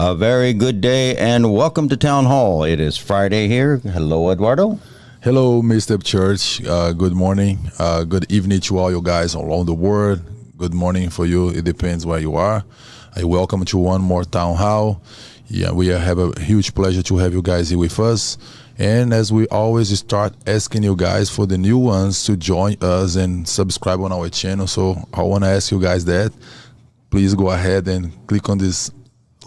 A very good day and welcome to Town Hall. It is Friday here. Hello, Eduardo. Hello, Mr. Church. Good morning. Good evening to all you guys around the world. Good morning for you. It depends where you are. I welcome to one more Town Hall. Yeah, we have a huge pleasure to have you guys here with us. And as we always start asking you guys for the new ones to join us and subscribe on our channel. So I want to ask you guys that. Please go ahead and click on this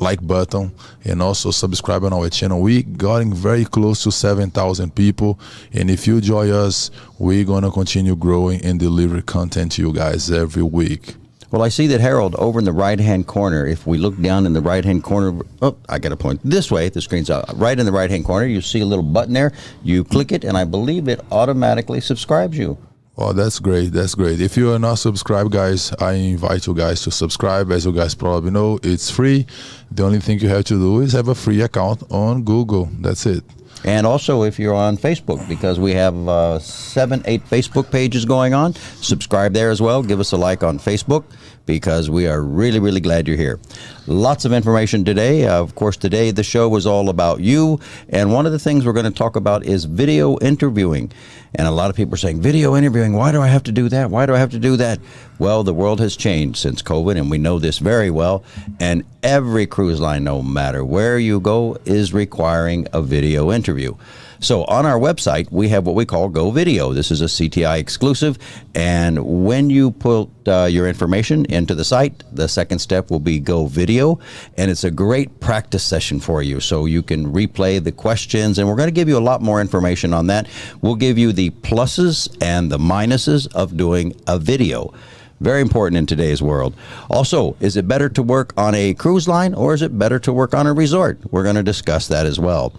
like button and also subscribe on our channel. We getting very close to 7,000 people, and if you join us, we're gonna continue growing and deliver content to you guys every week. Well, I see that, Harold, over in the right-hand corner, if we look down in the right-hand corner, I got to point this way, the screen's out. Right in the right-hand corner, you see a little button there. You click it, and I believe it automatically subscribes you. Oh, that's great. That's great. If you are not subscribed, guys, I invite you guys to subscribe. As you guys probably know, it's free. The only thing you have to do is have a free account on Google. That's it. And also if you're on Facebook, because we have 7-8 Facebook pages going on, subscribe there as well. Give us a like on Facebook, because we are really, really glad you're here. Lots of information today. Of course, today the show was all about you. And one of the things we're going to talk about is video interviewing. And a lot of people are saying, video interviewing, why do I have to do that? Why do I have to do that? Well, the world has changed since COVID, and we know this very well. And every cruise line, no matter where you go, is requiring a video interview. So on our website, we have what we call Go Video. This is a CTI exclusive. And when you put your information into the site, the second step will be Go Video. And it's a great practice session for you. So you can replay the questions. And we're going to give you a lot more information on that. We'll give you the pluses and the minuses of doing a video. Very important in today's world. Also, is it better to work on a cruise line or is it better to work on a resort? We're going to discuss that as well.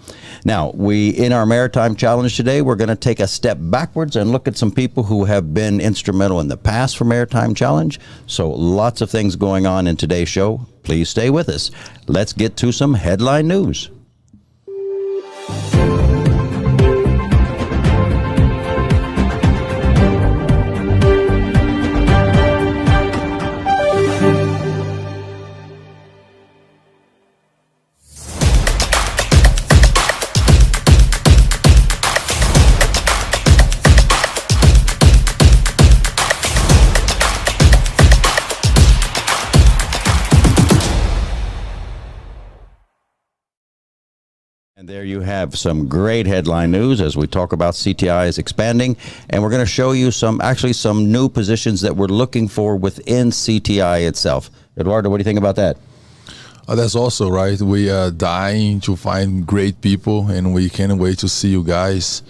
Now, in our Maritime Challenge today, we're going to take a step backwards and look at some people who have been instrumental in the past for Maritime Challenge. So lots of things going on in today's show. Please stay with us. Let's get to some headline news. And there you have some great headline news as we talk about CTI is expanding, and we're going to show you some new positions that we're looking for within CTI itself. Eduardo, what do you think about that? That's also right. We are dying to find great people, and we can't wait to see you guys.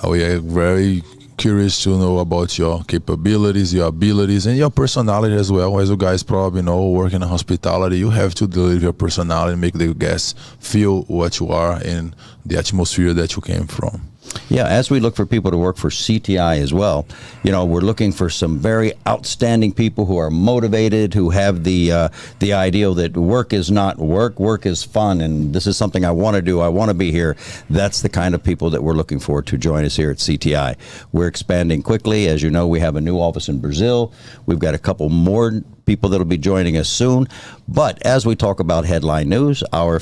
We are very curious to know about your capabilities, your abilities, and your personality as well. As you guys probably know, working in hospitality, you have to deliver your personality and make the guests feel what you are in the atmosphere that you came from. Yeah, as we look for people to work for CTI as well, you know, we're looking for some very outstanding people who are motivated, who have the ideal that work is not work, work is fun, and this is something I want to do, I want to be here. That's the kind of people that we're looking for to join us here at CTI. We're expanding quickly. As you know, we have a new office in Brazil. We've got a couple more people that will be joining us soon. But as we talk about headline news, our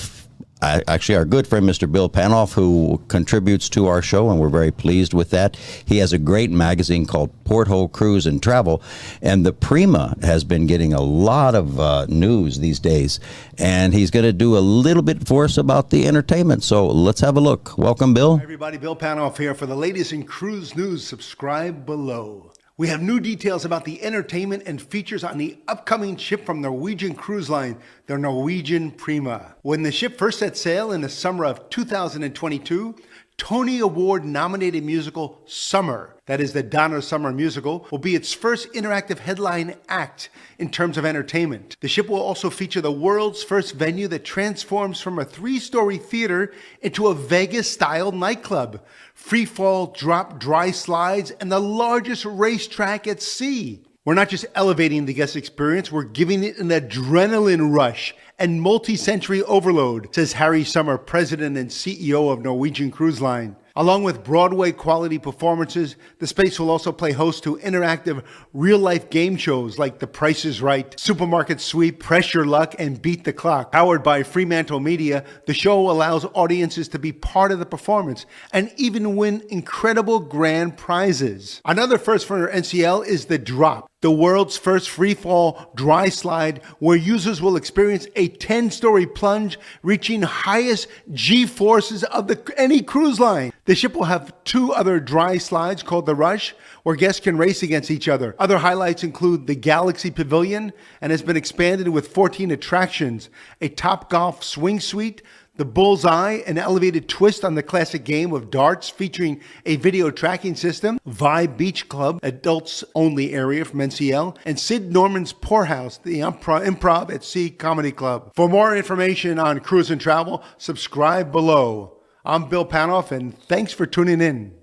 good friend, Mr. Bill Panoff, who contributes to our show, and we're very pleased with that. He has a great magazine called Porthole Cruise and Travel, and the Prima has been getting a lot of news these days, and he's going to do a little bit for us about the entertainment. So let's have a look. Welcome, Bill. Hi, everybody. Bill Panoff here. For the latest in cruise news, subscribe below. We have new details about the entertainment and features on the upcoming ship from Norwegian Cruise Line, the Norwegian Prima. When the ship first set sail in the summer of 2022, Tony Award nominated musical Summer, that is the Donna Summer musical, will be its first interactive headline act in terms of entertainment. The ship will also feature the world's first venue that transforms from a 3-story theater into a Vegas-style nightclub. Free-fall, drop, dry slides, and the largest racetrack at sea. We're not just elevating the guest experience, we're giving it an adrenaline rush and multi-sensory overload, says Harry Sommer, president and CEO of Norwegian Cruise Line. Along with Broadway quality performances, the space will also play host to interactive real-life game shows like The Price is Right, Supermarket Sweep, Press Your Luck, and Beat the Clock. Powered by Fremantle Media, the show allows audiences to be part of the performance and even win incredible grand prizes. Another first for NCL is The Drop, the world's first free-fall dry slide where users will experience a 10-story plunge reaching highest G-forces of any cruise line. The ship will have 2 other dry slides called The Rush, where guests can race against each other. Other highlights include the Galaxy Pavilion and has been expanded with 14 attractions, a Topgolf swing suite, the Bullseye, an elevated twist on the classic game of darts featuring a video tracking system, Vibe Beach Club, adults-only area from NCL, and Sid Norman's Poorhouse, the Improv at Sea Comedy Club. For more information on cruise and travel, subscribe below. I'm Bill Panoff, and thanks for tuning in.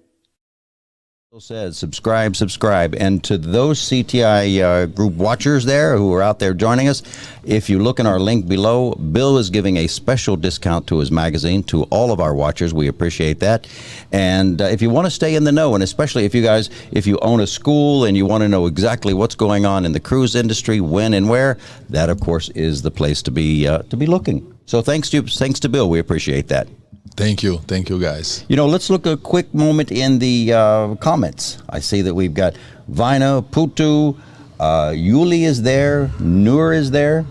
Says subscribe, and to those CTI group watchers there who are out there joining us, if you look in our link below, Bill is giving a special discount to his magazine to all of our watchers. We appreciate that. And if you want to stay in the know, and especially if you own a school and you want to know exactly what's going on in the cruise industry, when and where, that of course is the place to be looking. So thanks to Bill, we appreciate that. Thank you, guys. Let's look a quick moment in the comments. I see that we've got Vina, Putu, Yuli is there, Nur is there.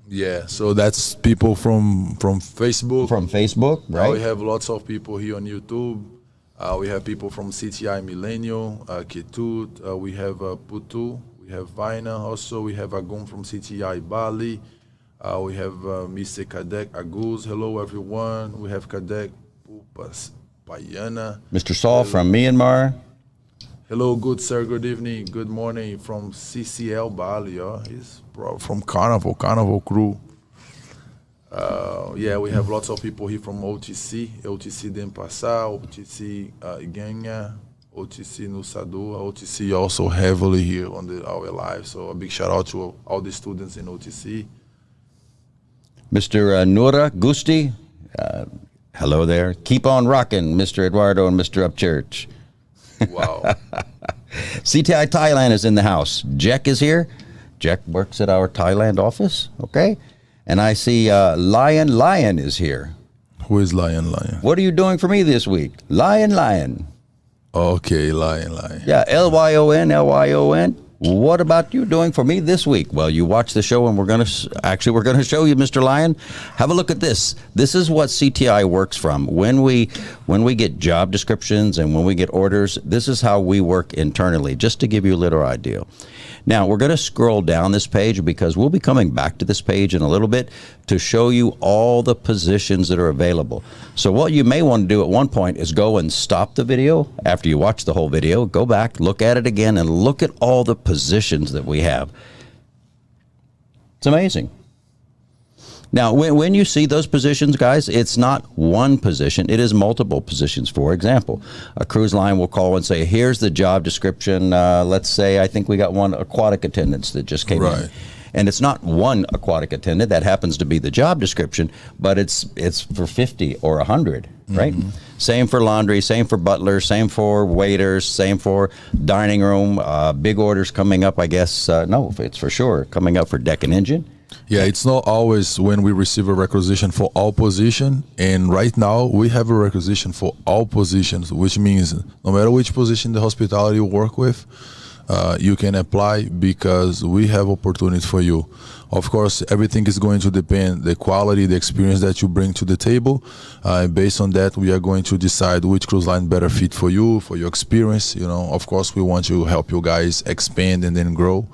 Yeah, so that's people from Facebook. From Facebook, right? We have lots of people here on YouTube. We have people from CTI Millennial, Ketut. We have Putu. We have Vina also. We have Agum from CTI Bali. We have Mr. Kadek Aguz. Hello, everyone. We have Kadek Pupas Payana. Mr. Saul from Myanmar. Hello, good sir. Good evening. Good morning from CCL Bali. He's from Carnival Cruise. Yeah, we have lots of people here from OTC Denpasar, OTC Iganya, OTC Nusadua. OTC also heavily here on our live. So a big shout out to all the students in OTC. Mr. Nura Gusti, hello there. Keep on rocking, Mr. Eduardo and Mr. Upchurch. Wow. CTI Thailand is in the house. Jack is here. Jack works at our Thailand office, okay? And I see Lion is here. Who is Lion? What are you doing for me this week? Lion. Okay, Lion. Yeah, Lyon. What about you doing for me this week? Well, you watch the show, and we're going to show you, Mr. Lion. Have a look at this. This is what CTI works from. When we get job descriptions and when we get orders, this is how we work internally, just to give you a little idea. Now, we're going to scroll down this page because we'll be coming back to this page in a little bit to show you all the positions that are available. So what you may want to do at one point is go and stop the video after you watch the whole video, go back, look at it again, and look at all the positions that we have. It's amazing. Now, when you see those positions, guys, it's not one position. It is multiple positions. For example, a cruise line will call and say, here's the job description. Let's say I think we got one aquatic attendants that just came in. And it's not one aquatic attendant. That happens to be the job description, but it's for 50 or 100, right? Mm-hmm. Same for laundry, same for butlers, same for waiters, same for dining room. Big orders coming up, I guess. No, it's for sure coming up for deck and engine. Yeah, it's not always when we receive a requisition for all position, and right now we have a requisition for all positions, which means no matter which position the hospitality you work with, you can apply because we have opportunities for you. Of course, everything is going to depend the quality, the experience that you bring to the table. Based on that, we are going to decide which cruise line better fit for you, for your experience. Of course, we want to help you guys expand and then grow,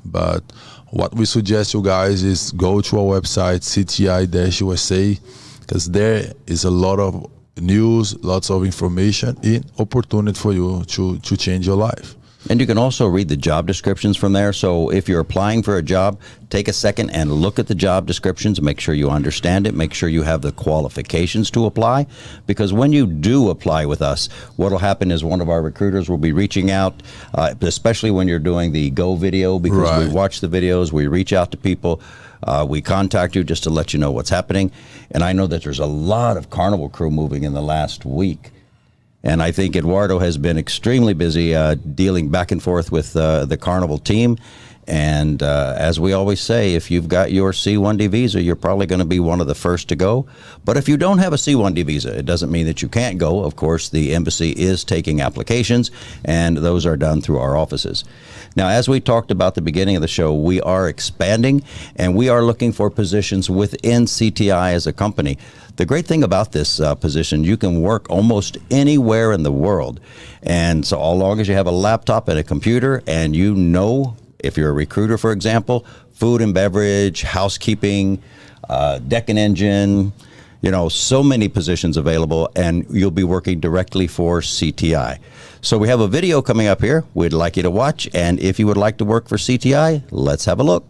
but what we suggest you guys is go to our website, CTI-USA, because there is a lot of news, lots of information, and opportunity for you to change your life. And you can also read the job descriptions from there. So if you're applying for a job, take a second and look at the job descriptions. Make sure you understand it. Make sure you have the qualifications to apply. Because when you do apply with us, what will happen is one of our recruiters will be reaching out, especially when you're doing the Go video, because we watch the videos, we reach out to people. We contact you just to let you know what's happening. And I know that there's a lot of Carnival crew moving in the last week. And I think Eduardo has been extremely busy dealing back and forth with the Carnival team. And as we always say, if you've got your C1D visa, you're probably going to be one of the first to go. But if you don't have a C1D visa, it doesn't mean that you can't go. Of course, the embassy is taking applications, and those are done through our offices. Now, as we talked about at the beginning of the show, we are expanding, and we are looking for positions within CTI as a company. The great thing about this position, you can work almost anywhere in the world. And so as long as you have a laptop and a computer, and you know, if you're a recruiter, for example, food and beverage, housekeeping, deck and engine, you know, so many positions available, and you'll be working directly for CTI. So we have a video coming up here we'd like you to watch, and if you would like to work for CTI, let's have a look.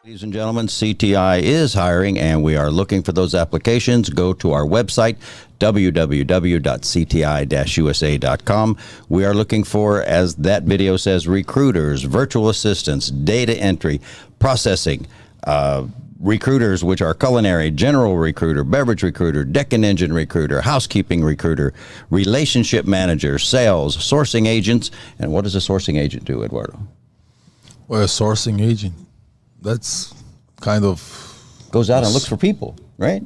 Ladies and gentlemen, CTI is hiring, and we are looking for those applications. Go to our website, www.cti-usa.com. We are looking for, as that video says, recruiters, virtual assistants, data entry, processing, recruiters, which are culinary, general recruiter, beverage recruiter, deck and engine recruiter, housekeeping recruiter, relationship manager, sales, sourcing agents. And what does a sourcing agent do, Eduardo? Well, a sourcing agent, that's kind of... goes out and looks for people, right?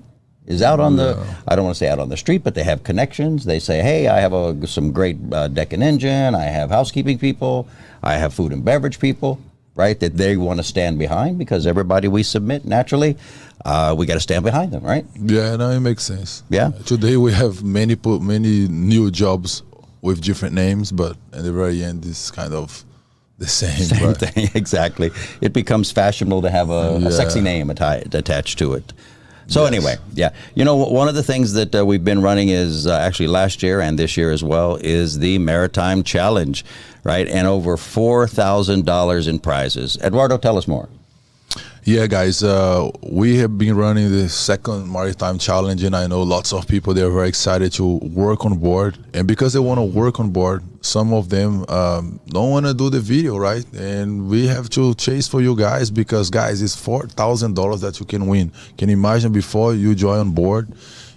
Is out on the, I don't want to say out on the street, but they have connections. They say, hey, I have some great deck and engine. I have housekeeping people. I have food and beverage people, right? That they want to stand behind, because everybody we submit, naturally, we got to stand behind them, right? Yeah, no, it makes sense. Yeah. Today we have many new jobs with different names, but at the very end, it's kind of the same right? thing, exactly. It becomes fashionable to have a sexy name attached to it. So anyway, yeah. You know, one of the things that we've been running is actually last year and this year as well is the Maritime Challenge, right? And over $4,000 in prizes. Eduardo, tell us more. Yeah, guys, we have been running the second Maritime Challenge, and I know lots of people, they're very excited to work on board. And because they want to work on board, some of them don't want to do the video, right? And we have to chase for you guys, because, guys, it's $4,000 that you can win. Can you imagine before you join on board?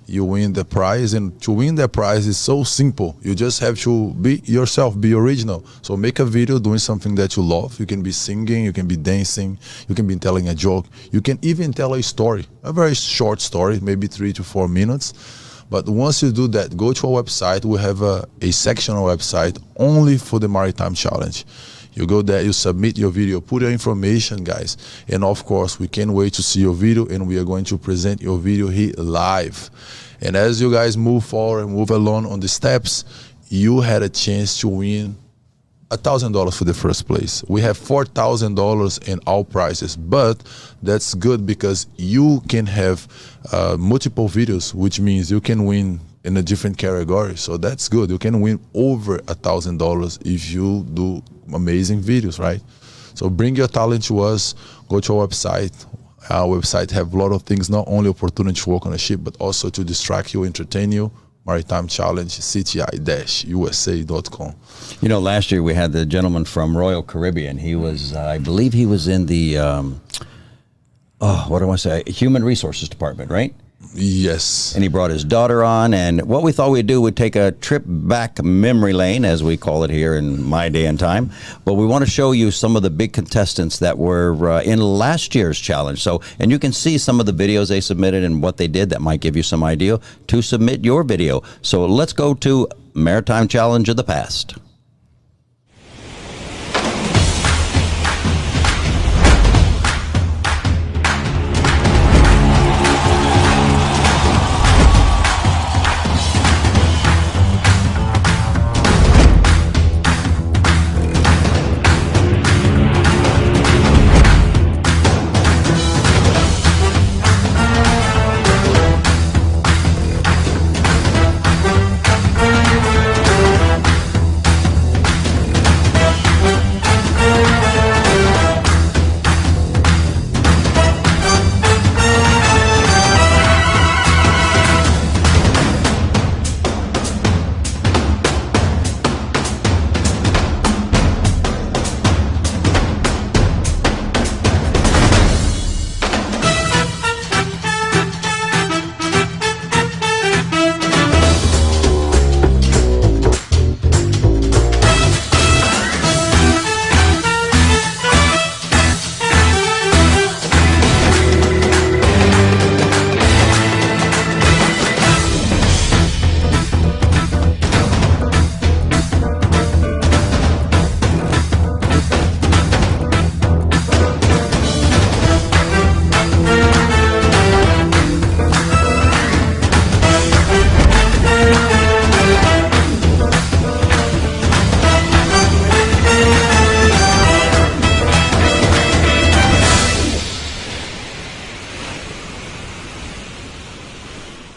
you win the prize. And to win the prize is so simple. You just have to be yourself, be original. So make a video doing something that you love. You can be singing, you can be dancing, you can be telling a joke. You can even tell a story, a very short story, maybe 3 to 4 minutes. But once you do that, go to our website. We have a section on our website only for the Maritime Challenge. You go there, you submit your video, put your information, guys. And of course, we can't wait to see your video, and we are going to present your video here live. And as you guys move forward and move along on the steps, you had a chance to win $1,000 for the first place. We have $4,000 in all prizes, but that's good because you can have multiple videos, which means you can win in a different category. So that's good. You can win over $1,000 if you do amazing videos, right? So bring your talent to us. Go to our website. Our website have a lot of things, not only opportunity to work on a ship, but also to distract you, entertain you. Maritime Challenge, CTI-USA.com. You know, last year we had the gentleman from Royal Caribbean. He was, I believe he was in the, what do I want to say, Human Resources Department, right? Yes. And he brought his daughter on, and what we thought we'd do, we'd take a trip back memory lane, as we call it here in my day and time. But we want to show you some of the big contestants that were in last year's challenge. So, and you can see some of the videos they submitted and what they did. That might give you some idea to submit your video. So let's go to Maritime Challenge of the past.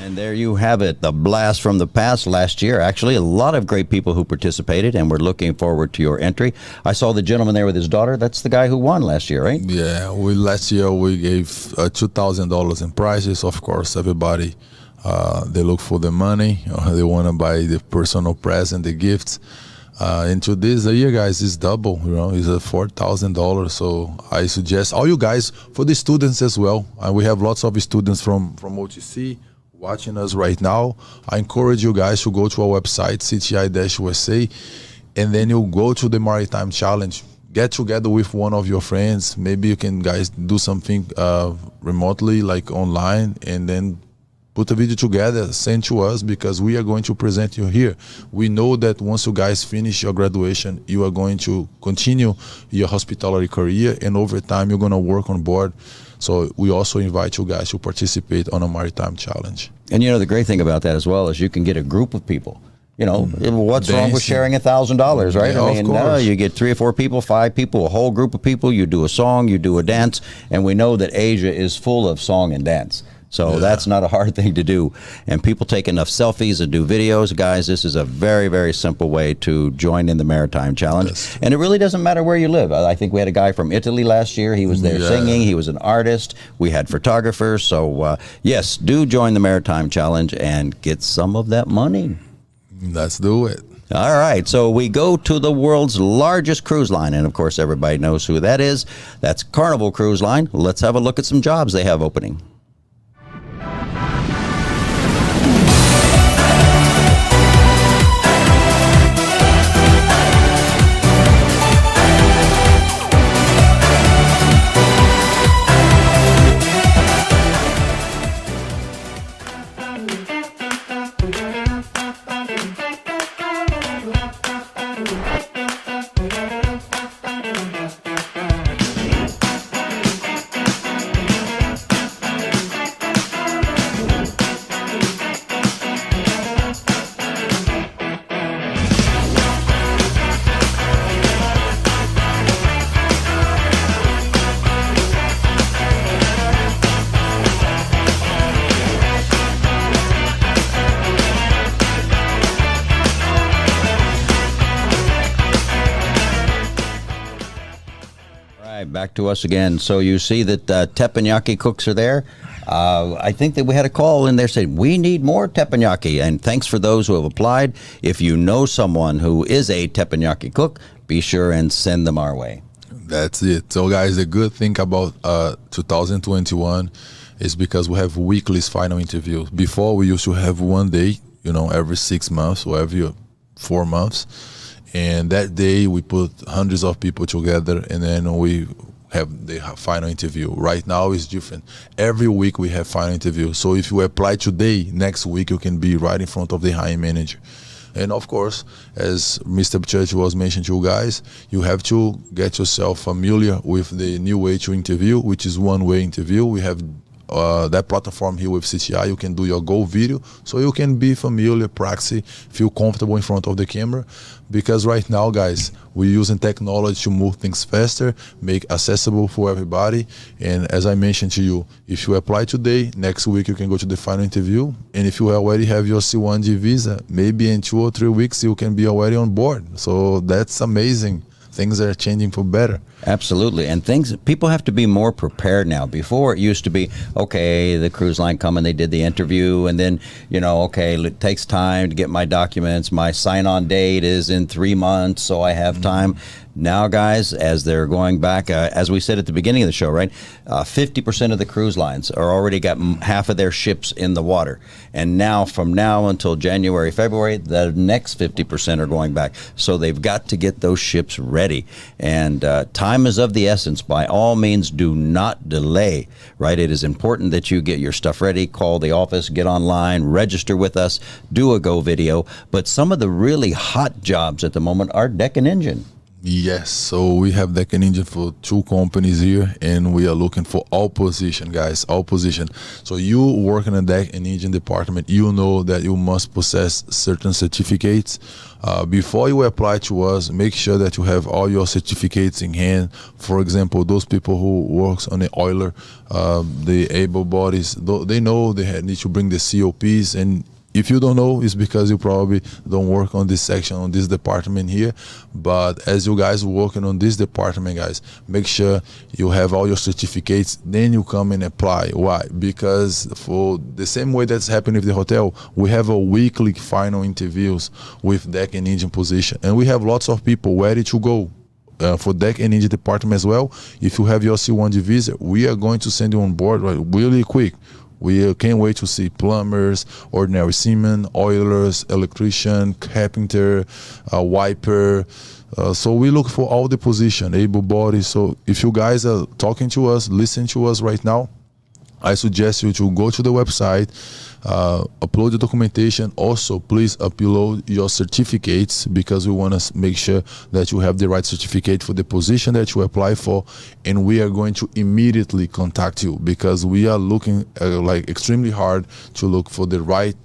And there you have it, the blast from the past last year. Actually, a lot of great people who participated, and we're looking forward to your entry. I saw the gentleman there with his daughter. That's the guy who won last year, right? Yeah, last year we gave $2,000 in prizes. Of course, everybody, they look for the money. They want to buy the personal present, the gifts. Into this year, guys, is double. It's a $4,000. So I suggest all you guys, for the students as well. We have lots of students from OTC watching us right now. I encourage you guys to go to our website, CTI-USA, and then you go to the Maritime Challenge. Get together with one of your friends. Maybe you can, guys, do something remotely, like online, and then put a video together, send to us, because we are going to present you here. We know that once you guys finish your graduation, you are going to continue your hospitality career, and over time you're going to work on board. So we also invite you guys to participate on a Maritime Challenge. And the great thing about that as well is you can get a group of people. What's wrong with sharing $1,000, right? Yeah, I mean, you get 3 or 4 people, 5 people, a whole group of people. You do a song, you do a dance, and we know that Asia is full of song and dance. So that's not a hard thing to do. And people take enough selfies and do videos. Guys, this is a very, very simple way to join in the Maritime Challenge. Yes. And it really doesn't matter where you live. I think we had a guy from Italy last year. He was there singing. He was an artist. We had photographers. So, yes, do join the Maritime Challenge and get some of that money. Let's do it. All right, so we go to the world's largest cruise line, and of course everybody knows who that is. That's Carnival Cruise Line. Let's have a look at some jobs they have opening. right, back to us again. So you see that teppanyaki cooks are there. I think that we had a call in there saying we need more teppanyaki, and thanks for those who have applied. If you know someone who is a teppanyaki cook, be sure and send them our way. That's it. So, guys, the good thing about 2021 is because we have weekly final interviews. Before, we used to have one day, every 6 months or every 4 months. And that day, we put hundreds of people together, and then we have the final interview. Right now, it's different. Every week, we have final interview. So if you apply today, next week, you can be right in front of the hiring manager. And of course, as Mr. Church was mentioning to you guys, you have to get yourself familiar with the new way to interview, which is one-way interview. We have that platform here with CTI. You can do your Go video, so you can be familiar, practice, feel comfortable in front of the camera. Because right now, guys, we're using technology to move things faster, make accessible for everybody. And as I mentioned to you, if you apply today, next week you can go to the final interview. And if you already have your C1G visa, maybe in 2 or 3 weeks you can be already on board. So that's amazing. Things are changing for better. Absolutely. And people have to be more prepared now. Before, it used to be, okay, the cruise line come and they did the interview, and then, okay, it takes time to get my documents. My sign-on date is in 3 months, so I have time. Now, guys, as they're going back, as we said at the beginning of the show, right, 50% of the cruise lines are already got half of their ships in the water. And now, from now until January, February, the next 50% are going back. So they've got to get those ships ready. And time is of the essence. By all means, do not delay, right? It is important that you get your stuff ready, call the office, get online, register with us, do a Go video. But some of the really hot jobs at the moment are deck and engine. Yes, so we have deck and engine for 2 companies here, and we are looking for all position, guys, all position. So you work in a deck and engine department, you know that you must possess certain certificates. Before you apply to us, make sure that you have all your certificates in hand. For example, those people who works on the oiler, the able bodies, they know they need to bring the COPs, and if you don't know, it's because you probably don't work on this section, on this department here. But as you guys working on this department, guys, make sure you have all your certificates, then you come and apply. Why? Because for the same way that's happening with the hotel, we have a weekly final interviews with deck and engine position. And we have lots of people ready to go. For deck and engine department as well. If you have your C1G visa, we are going to send you on board really quick. We can't wait to see plumbers, ordinary seamen, oilers, electrician, carpenter, wiper. So we look for all the position, able bodies. So if you guys are talking to us, listening to us right now, I suggest you to go to the website, upload the documentation. Also, please upload your certificates, because we want to make sure that you have the right certificate for the position that you apply for. And we are going to immediately contact you, because we are looking extremely hard to look for the right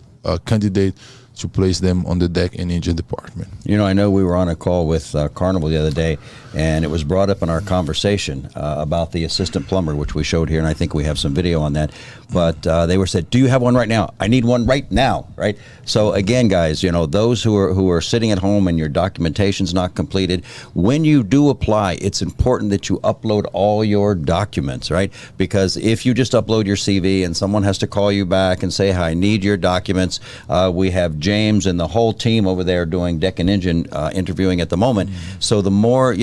candidate to place them on the deck and engine department. I know we were on a call with Carnival the other day, and it was brought up in our conversation about the assistant plumber, which we showed here, and I think we have some video on that. But they were said, do you have one right now? I need one right now, right? So again, guys, those who are sitting at home and your documentation's not completed, when you do apply, it's important that you upload all your documents, right? Because if you just upload your CV and someone has to call you back and say, I need your documents, we have James and the whole team over there doing deck and engine interviewing at the moment. So the more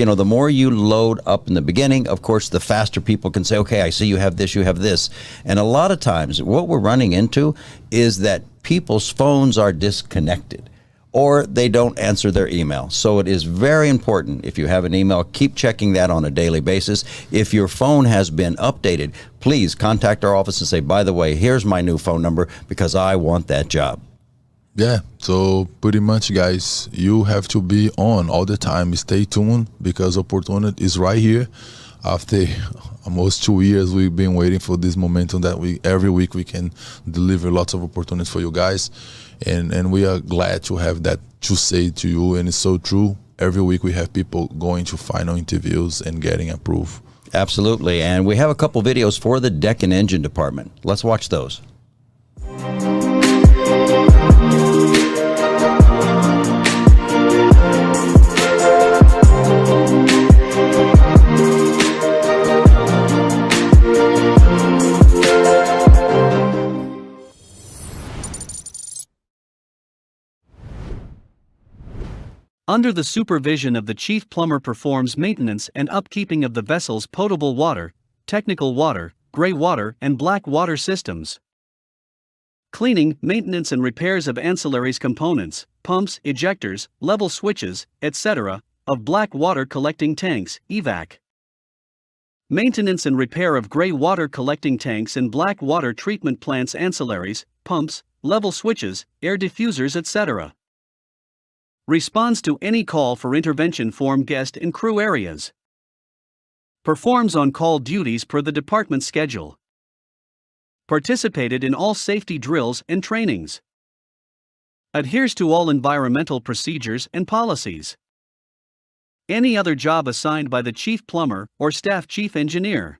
you load up in the beginning, of course, the faster people can say, okay, I see you have this, you have this. And a lot of times what we're running into is that people's phones are disconnected, or they don't answer their email. So it is very important, if you have an email, keep checking that on a daily basis. If your phone has been updated, please contact our office and say, by the way, here's my new phone number because I want that job. Yeah, so pretty much, guys, you have to be on all the time. Stay tuned, because opportunity is right here. After almost 2 years, we've been waiting for this momentum that every week we can deliver lots of opportunities for you guys. And we are glad to have that to say to you. And it's so true. Every week we have people going to final interviews and getting approved. Absolutely. And we have a couple videos for the deck and engine department. Let's watch those. Under the supervision of the chief plumber performs maintenance and upkeeping of the vessel's potable water, technical water, gray water and black water systems. Cleaning, maintenance and repairs of ancillaries components, pumps, ejectors, level switches, etc., of black water collecting tanks, evac. Maintenance and repair of gray water collecting tanks and black water treatment plants ancillaries, pumps, level switches, air diffusers etc. Responds to any call for intervention from guest and crew areas. Performs on-call duties per the department's schedule. Participated in all safety drills and trainings. Adheres to all environmental procedures and policies. Any other job assigned by the chief plumber or staff chief engineer.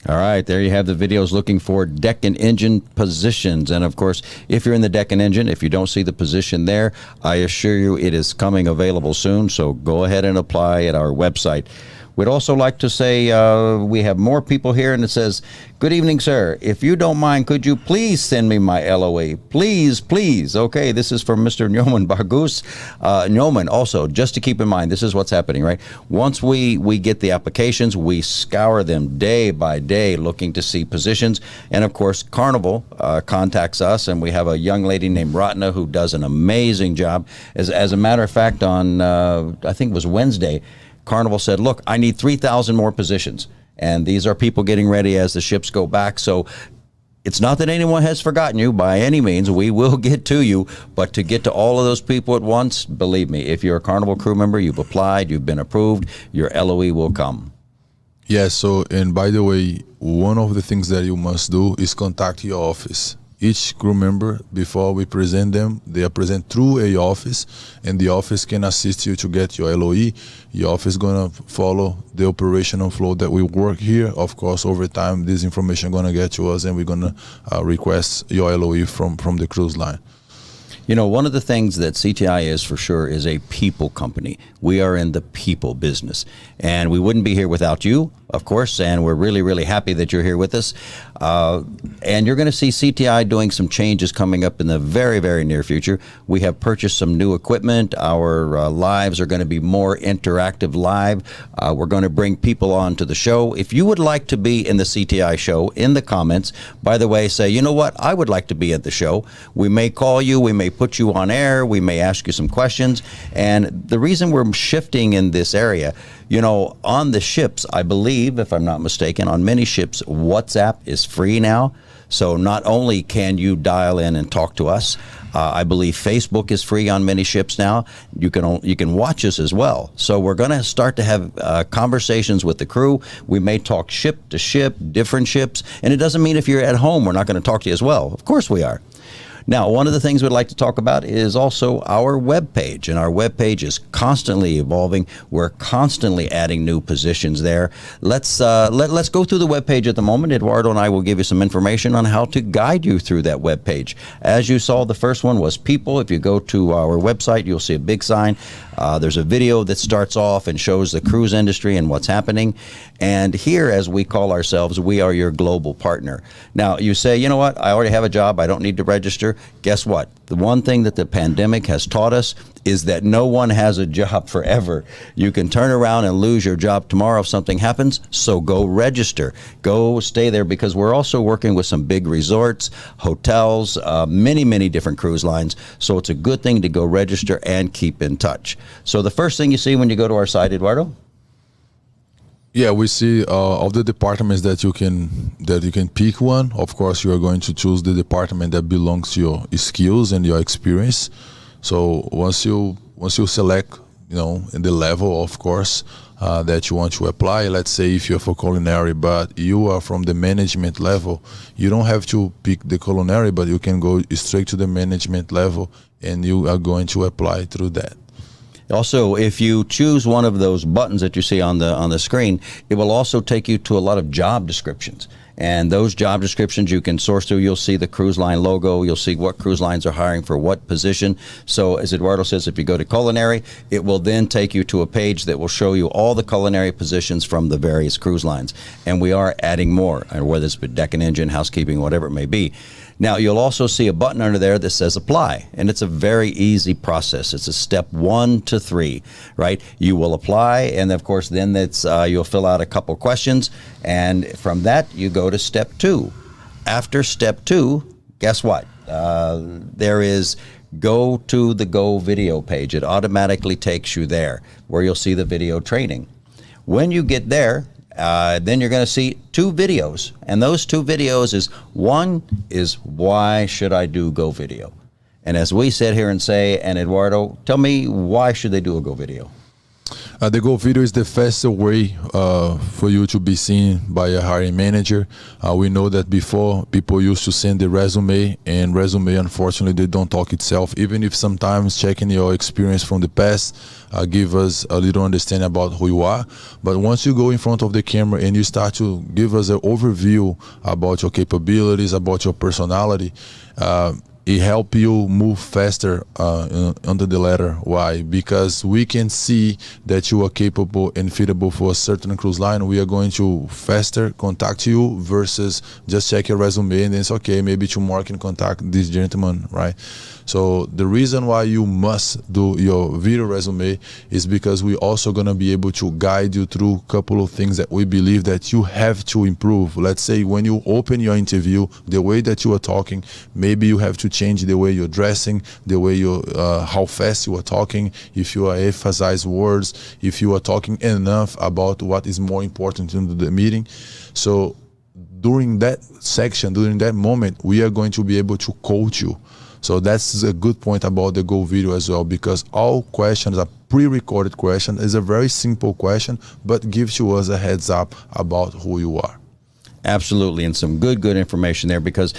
All right, there you have the videos looking for deck and engine positions. And of course, if you're in the deck and engine, if you don't see the position there, I assure you it is coming available soon. So go ahead and apply at our website. We'd also like to say we have more people here, and it says, "Good evening, sir. If you don't mind, could you please send me my LOA? Please, please." Okay, this is from Mr. Nyoman Bargus. Nyoman, also, just to keep in mind, this is what's happening, right? Once we get the applications, we scour them day by day looking to see positions. And of course, Carnival contacts us, and we have a young lady named Ratna who does an amazing job. As a matter of fact, on, I think it was Wednesday, Carnival said, look, I need 3,000 more positions. And these are people getting ready as the ships go back. So it's not that anyone has forgotten you by any means. We will get to you. But to get to all of those people at once, believe me, if you're a Carnival crew member, you've applied, you've been approved, your LOE will come. Yes, so, and by the way, one of the things that you must do is contact your office. Each crew member, before we present them, they are present through a office, and the office can assist you to get your LOE. Your office is going to follow the operational flow that we work here. Of course, over time, this information going to get to us, and we're going to request your LOE from the cruise line. You know, one of the things that CTI is for sure is a people company. We are in the people business, and we wouldn't be here without you, of course, and we're really, really happy that you're here with us. And you're going to see CTI doing some changes coming up in the very, very near future. We have purchased some new equipment. Our lives are going to be more interactive live. We're going to bring people on to the show. If you would like to be in the CTI show, in the comments, by the way, say, you know what, I would like to be at the show. We may call you, we may put you on air, we may ask you some questions. And the reason we're shifting in this area, you know, on the ships, I believe, if I'm not mistaken, on many ships, WhatsApp is free now. So not only can you dial in and talk to us, I believe Facebook is free on many ships now. You can watch us as well. So we're going to start to have conversations with the crew. We may talk ship to ship, different ships, and it doesn't mean if you're at home, we're not going to talk to you as well. Of course we are. Now, one of the things we'd like to talk about is also our webpage, and our webpage is constantly evolving. We're constantly adding new positions there. Let's go through the webpage at the moment. Eduardo and I will give you some information on how to guide you through that webpage. As you saw, the first one was people. If you go to our website, you'll see a big sign. There's a video that starts off and shows the cruise industry and what's happening. And here, as we call ourselves, we are your global partner. Now, you say, you know what, I already have a job, I don't need to register. Guess what? The one thing that the pandemic has taught us is that no one has a job forever. You can turn around and lose your job tomorrow if something happens, so go register. Go stay there, because we're also working with some big resorts, hotels, many, many different cruise lines. So it's a good thing to go register and keep in touch. So the first thing you see when you go to our site, Eduardo? Yeah, we see of the departments that you can pick one. Of course, you are going to choose the department that belongs to your skills and your experience. So once you select, you know, in the level, of course, that you want to apply. Let's say if you're for culinary, but you are from the management level, you don't have to pick the culinary, but you can go straight to the management level, and you are going to apply through that. Also, if you choose one of those buttons that you see on the screen, it will also take you to a lot of job descriptions. And those job descriptions you can source through. You'll see the cruise line logo. You'll see what cruise lines are hiring for what position. So as Eduardo says, if you go to culinary, it will then take you to a page that will show you all the culinary positions from the various cruise lines. And we are adding more, whether it's deck and engine, housekeeping, whatever it may be. Now, you'll also see a button under there that says apply, and it's a very easy process. It's a step 1 to 3, right? You will apply, and of course, then you'll fill out a couple questions, and from that, you go to step 2. After step 2, guess what? There is go to the Go video page. It automatically takes you there, where you'll see the video training. When you get there, then you're going to see 2 videos, and those 2 videos is, one is why should I do Go video? And as we sit here and say, and Eduardo, tell me, why should they do a Go video? The Go video is the fastest way for you to be seen by a hiring manager. We know that before, people used to send the resume, and resume, unfortunately, they don't talk itself. Even if sometimes checking your experience from the past give us a little understanding about who you are. But once you go in front of the camera and you start to give us an overview about your capabilities, about your personality, it helps you move faster under the ladder. Why? Because we can see that you are capable and fittable for a certain cruise line. We are going to faster contact you versus just check your resume and then it's okay, maybe tomorrow I can contact this gentleman, right? So the reason why you must do your video resume is because we're also going to be able to guide you through a couple of things that we believe that you have to improve. Let's say when you open your interview, the way that you are talking, maybe you have to change the way you're dressing, the way you, how fast you are talking, if you are emphasize words, if you are talking enough about what is more important in the meeting. So during that section, during that moment, we are going to be able to coach you. So that's a good point about the Go video as well, because all questions are pre-recorded questions. It's a very simple question, but gives you us a heads up about who you are. Absolutely, and some good information there, because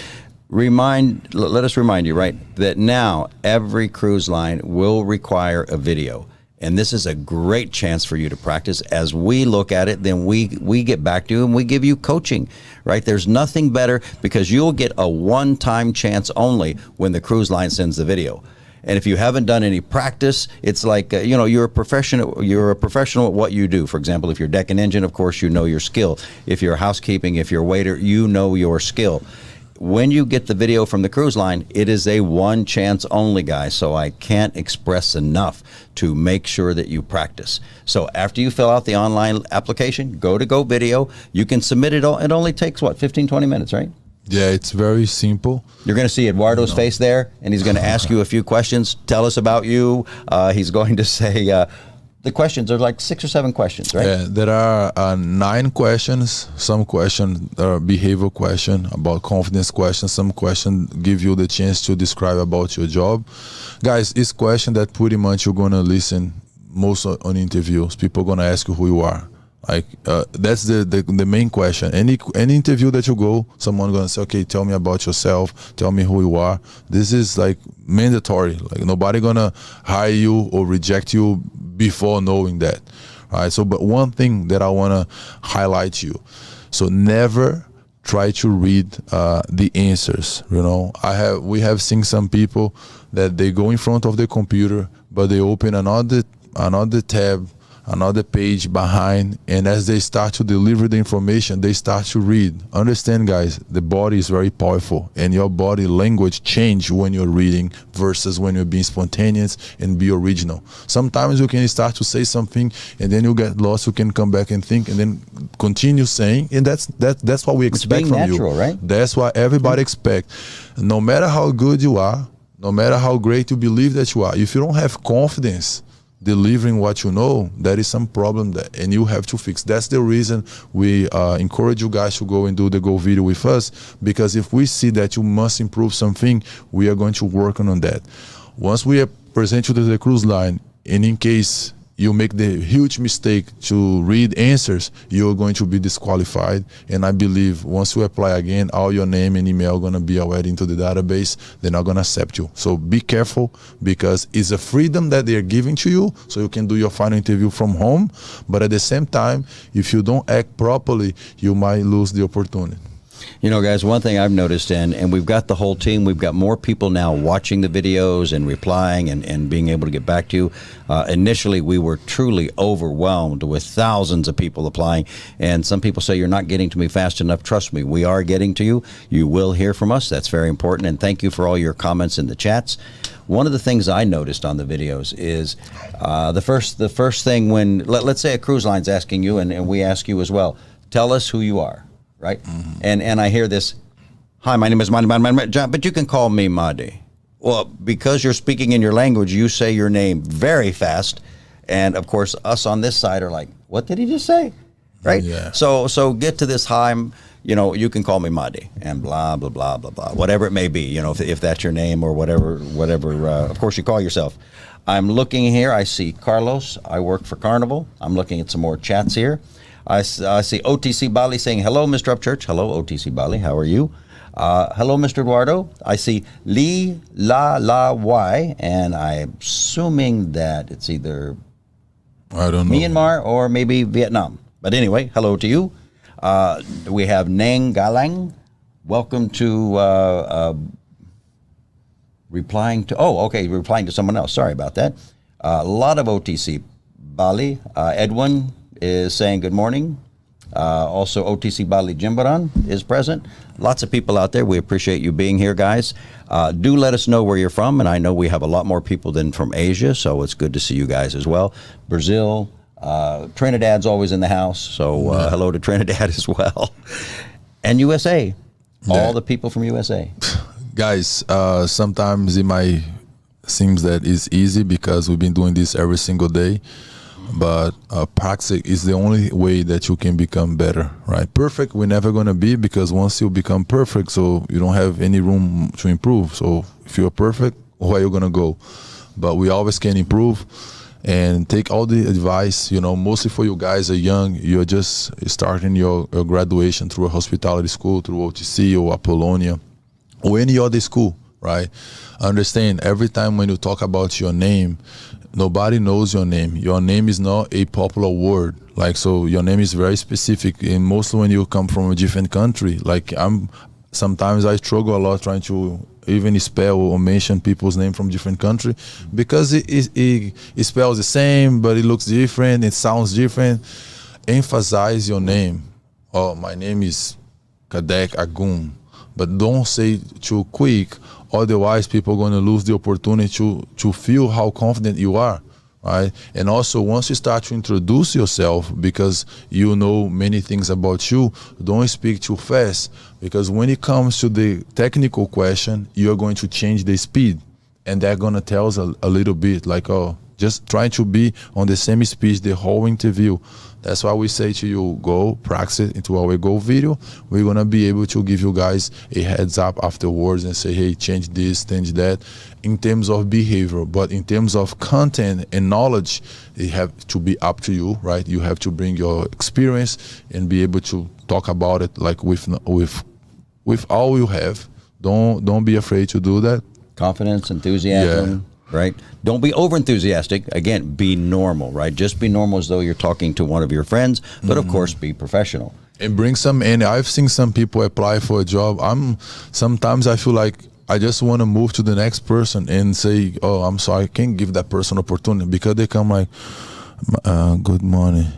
let us remind you, right, that now every cruise line will require a video. And this is a great chance for you to practice. As we look at it, then we get back to you and we give you coaching, right? There's nothing better, because you'll get a one-time chance only when the cruise line sends the video. And if you haven't done any practice, it's like you're a professional. You're a professional at what you do. For example, if you're deck and engine, of course, you know your skill. If you're housekeeping, if you're a waiter, you know your skill. When you get the video from the cruise line, it is a one chance only, guys. So I can't express enough to make sure that you practice. So after you fill out the online application, go to Go Video. You can submit it. It only takes, 15, 20 minutes, right? Yeah, it's very simple. You're going to see Eduardo's face there, and he's going to ask you a few questions. Tell us about you. He's going to say... the questions are like 6 or 7 questions, right? Yeah, there are 9 questions. Some questions are behavioral question, about confidence questions. Some questions give you the chance to describe about your job. Guys, it's question that pretty much you're going to listen most on interviews. People are going to ask you who you are. Like that's the main question. Any interview that you go, someone gonna say, okay, tell me about yourself, tell me who you are. This is like mandatory. Like nobody gonna hire you or reject you before knowing that. All right. So, but one thing that I wanna highlight you. So never try to read the answers. We have seen some people that they go in front of the computer, but they open another tab, another page behind, and as they start to deliver the information, they start to read. Understand, guys, the body is very powerful, and your body language change when you're reading versus when you're being spontaneous and be original. Sometimes you can start to say something and then you get lost. You can come back and think and then continue saying, and that's what we expect from natural, you. Right? That's what everybody expects. No matter how good you are, no matter how great you believe that you are, if you don't have confidence delivering what you know, there is some problem there, and you have to fix. That's the reason we encourage you guys to go and do the Go Video with us, because if we see that you must improve something, we are going to work on that. Once we present you to the cruise line, and in case you make the huge mistake to read answers, you're going to be disqualified. And I believe once you apply again, all your name and email are going to be already into the database. They're not going to accept you. So be careful, because it's a freedom that they're giving to you, so you can do your final interview from home. But at the same time, if you don't act properly, you might lose the opportunity. Guys, one thing I've noticed, and we've got the whole team, we've got more people now watching the videos and replying and being able to get back to you. Initially, we were truly overwhelmed with thousands of people applying, and some people say, you're not getting to me fast enough. Trust me, we are getting to you. You will hear from us. That's very important, and thank you for all your comments in the chats. One of the things I noticed on the videos is the first thing when, let's say a cruise line's asking you, and we ask you as well, tell us who you are. Right? Mm-hmm. And I hear this, hi, my name is Madi, John, but you can call me Madi. Well, because you're speaking in your language, you say your name very fast. And of course, us on this side are like, what did he just say? Right? Yeah. So get to this hi, you can call me Madi and blah, blah, blah, blah, blah, whatever it may be, if that's your name or whatever, of course you call yourself. I'm looking here. I see Carlos. I work for Carnival. I'm looking at some more chats here. I see OTC Bali saying, hello, Mr. Upchurch. Hello, OTC Bali. How are you? Hello, Mr. Eduardo. I see Lee La La Y, and I'm assuming that it's either I don't know. Myanmar or maybe Vietnam. But anyway, hello to you. We have Nang Galang. Welcome to replying to someone else. Sorry about that. A lot of OTC Bali. Edwin is saying good morning. Also, OTC Bali Jimbaran is present. Lots of people out there. We appreciate you being here, guys. Do let us know where you're from, and I know we have a lot more people than from Asia, so it's good to see you guys as well. Brazil, Trinidad's always in the house, so hello to Trinidad as well. And USA, all the people from USA. Guys, sometimes it might seems that it's easy because we've been doing this every single day. But practice is the only way that you can become better, right? Perfect, we're never going to be, because once you become perfect, so you don't have any room to improve. So if you're perfect, where are you going to go? But we always can improve and take all the advice, mostly for you guys are young, you're just starting your graduation through a hospitality school, through OTC or Apollonia or any other school, right? Understand, every time when you talk about your name, nobody knows your name. Your name is not a popular word. So your name is very specific. And mostly when you come from a different country, sometimes I struggle a lot trying to even spell or mention people's name from different country, because it spells the same, but it looks different, it sounds different. Emphasize your name. Oh, my name is Kadek Agum, but don't say too quick, otherwise people are going to lose the opportunity to feel how confident you are. Right? And also, once you start to introduce yourself, because you know many things about you, don't speak too fast, because when it comes to the technical question, you're going to change the speed, and they're going to tell us a little bit like, oh, just try to be on the same speed the whole interview. That's why we say to you, go practice it into our Go video. We're going to be able to give you guys a heads up afterwards and say, hey, change this, change that, in terms of behavior. But in terms of content and knowledge, it have to be up to you, right? You have to bring your experience and be able to talk about it like with all you have. Don't be afraid to do that. Confidence, enthusiasm. Right? Don't be over enthusiastic. Again, be normal, right? Just be normal as though you're talking to one of your friends, but of course be professional. And bring some energy. I've seen some people apply for a job. Sometimes I feel like I just want to move to the next person and say, oh, I'm sorry, I can't give that person opportunity, because they come like, good morning.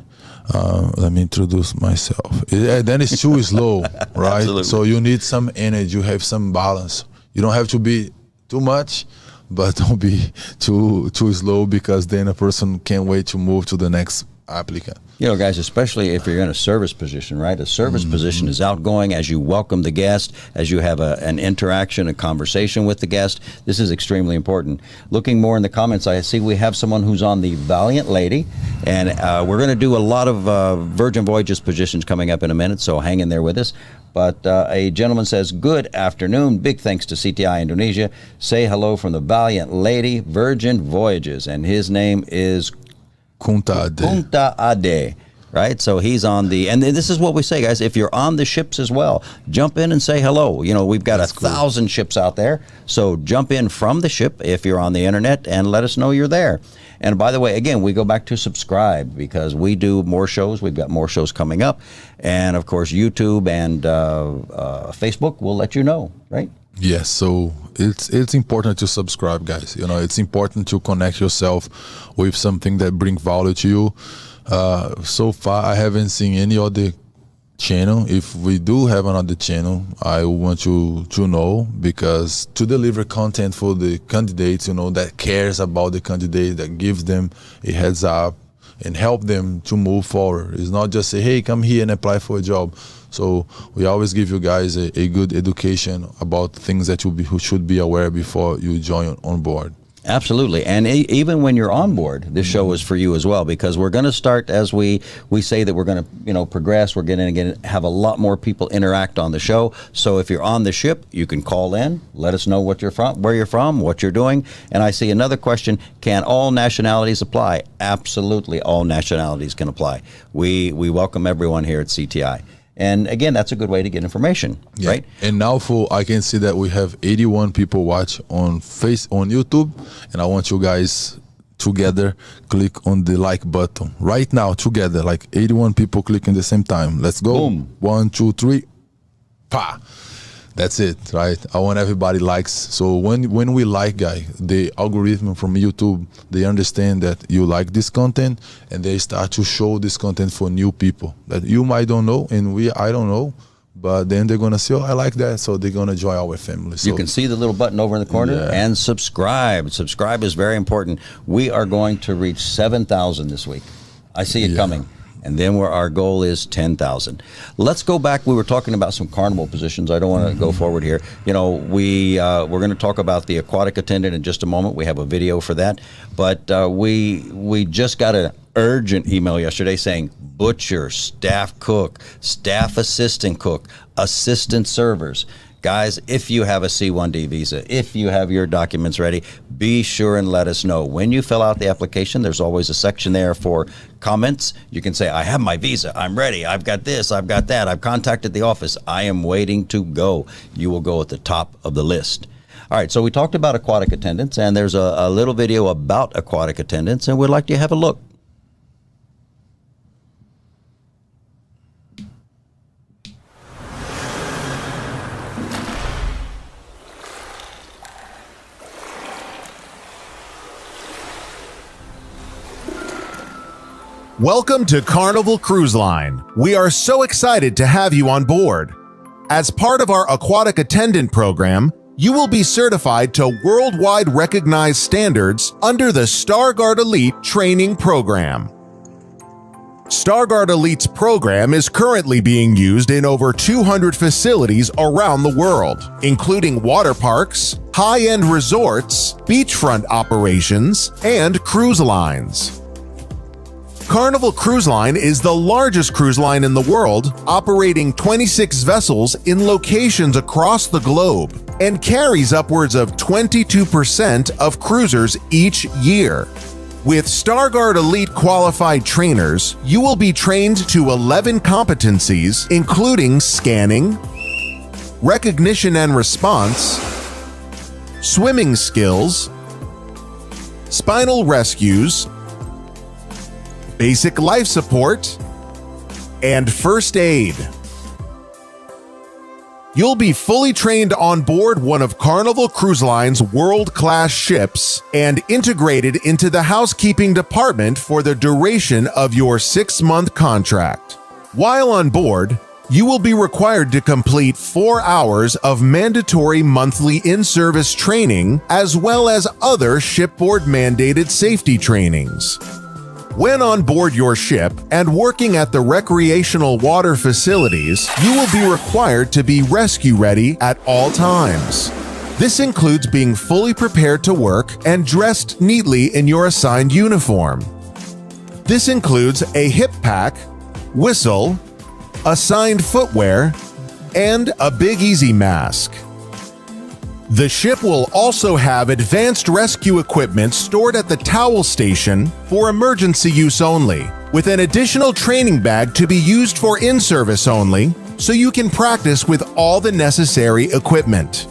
Let me introduce myself. Then it's too slow, right? Absolutely. So you need some energy, you have some balance. You don't have to be too much, but don't be too slow, because then a person can't wait to move to the next applicant. You know, guys, especially if you're in a service position, right? A service position is outgoing as you welcome the guest, as you have an interaction, a conversation with the guest. This is extremely important. Looking more in the comments, I see we have someone who's on the Valiant Lady, and we're going to do a lot of Virgin Voyages positions coming up in a minute, so hang in there with us. But a gentleman says, good afternoon. Big thanks to CTI Indonesia. Say hello from the Valiant Lady, Virgin Voyages. And his name is Kunta Ade. Right? So he's on the, and this is what we say, guys, if you're on the ships as well, jump in and say hello. You know, we've got 1,000 ships out there. So jump in from the ship if you're on the internet and let us know you're there. And by the way, again, we go back to subscribe, because we do more shows. We've got more shows coming up. And of course, YouTube and Facebook will let you know, right? Yes, so it's important to subscribe, guys. You know, it's important to connect yourself with something that brings value to you. So far, I haven't seen any other channel. If we do have another channel, I want you to know, because to deliver content for the candidates, you know, that cares about the candidate, that gives them a heads up and help them to move forward. It's not just say, hey, come here and apply for a job. So we always give you guys a good education about things that you should be aware before you join on board. Absolutely. And even when you're on board, this show is for you as well, because we're going to start, as we say that we're going to, progress. We're going to have a lot more people interact on the show. So if you're on the ship, you can call in, let us know what you're from, where you're from, what you're doing. And I see another question, can all nationalities apply? Absolutely. All nationalities can apply. We welcome everyone here at CTI. And again, that's a good way to get information, right? And now I can see that we have 81 people watch on YouTube, and I want you guys together click on the like button right now together, like 81 people clicking the same time. Let's go. Boom. 1, 2, 3. Pa. That's it, right? I want everybody likes. So when we like, the algorithm from YouTube, they understand that you like this content, and they start to show this content for new people that you might don't know, and I don't know, but then they're gonna say, oh, I like that, so they're gonna join our family. So you can see the little button over in the corner and subscribe. Subscribe is very important. We are going to reach 7,000 this week. I see it coming. And then our goal is 10,000. Let's go back. We were talking about some Carnival positions. I don't want to go forward here. You know, we're going to talk about the aquatic attendant in just a moment. We have a video for that. But we just got an urgent email yesterday saying butcher, staff cook, staff assistant cook, assistant servers. Guys, if you have a C1D visa, if you have your documents ready, be sure and let us know. When you fill out the application, there's always a section there for comments. You can say, I have my visa, I'm ready, I've got this, I've got that, I've contacted the office, I am waiting to go. You will go at the top of the list. All right, so we talked about aquatic attendants, and there's a little video about aquatic attendants, and we'd like you to have a look. Welcome to Carnival Cruise Line. We are so excited to have you on board. As part of our aquatic attendant program, you will be certified to worldwide recognized standards under the Starguard Elite training program. Starguard Elite's program is currently being used in over 200 facilities around the world, including water parks, high-end resorts, beachfront operations, and cruise lines. Carnival Cruise Line is the largest cruise line in the world, operating 26 vessels in locations across the globe, and carries upwards of 22% of cruisers each year. With Starguard Elite qualified trainers, you will be trained to 11 competencies, including scanning, recognition and response, swimming skills, spinal rescues, basic life support, and first aid. You'll be fully trained on board one of Carnival Cruise Line's world-class ships and integrated into the housekeeping department for the duration of your 6-month contract. While on board, you will be required to complete 4 hours of mandatory monthly in-service training as well as other shipboard mandated safety trainings. When on board your ship and working at the recreational water facilities, you will be required to be rescue ready at all times. This includes being fully prepared to work and dressed neatly in your assigned uniform. This includes a hip pack, whistle, assigned footwear, and a Big Easy mask. The ship will also have advanced rescue equipment stored at the towel station for emergency use only, with an additional training bag to be used for in-service only, so you can practice with all the necessary equipment.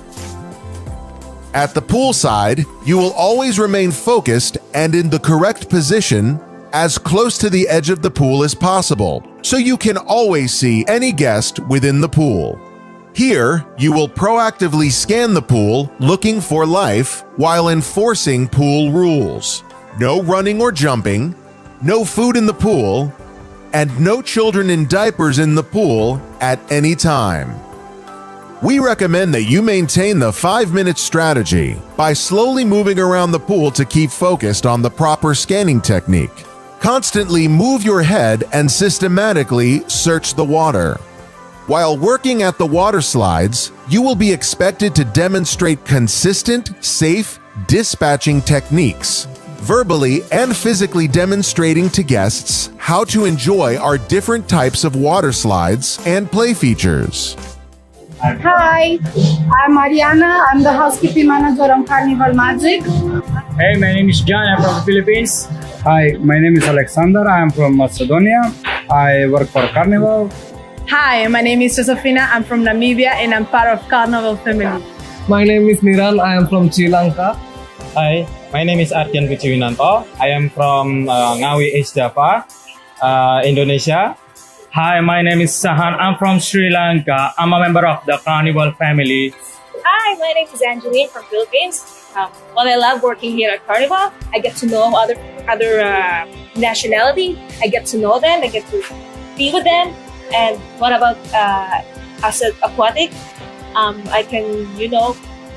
At the poolside, you will always remain focused and in the correct position as close to the edge of the pool as possible, so you can always see any guest within the pool. Here, you will proactively scan the pool looking for life while enforcing pool rules. No running or jumping, no food in the pool, and no children in diapers in the pool at any time. We recommend that you maintain the 5-minute strategy by slowly moving around the pool to keep focused on the proper scanning technique. Constantly move your head and systematically search the water. While working at the water slides, you will be expected to demonstrate consistent, safe dispatching techniques, verbally and physically demonstrating to guests how to enjoy our different types of water slides and play features. Hi, I'm Mariana. I'm the housekeeping manager on Carnival Magic. Hey, my name is John. I'm from the Philippines. Hi, my name is Alexander. I am from Macedonia. I work for Carnival. Hi, my name is Josefina. I'm from Namibia and I'm part of Carnival family. My name is Niran. I am from Sri Lanka. Hi, my name is Artian Kuciwinanto. I am from Ngawi, East Java, Indonesia. Hi, my name is Sahan. I'm from Sri Lanka. I'm a member of the Carnival family. Hi, my name is Angeline from Philippines. What I love working here at Carnival, I get to know other nationality. I get to know them. I get to be with them. And what about as an aquatic? I can,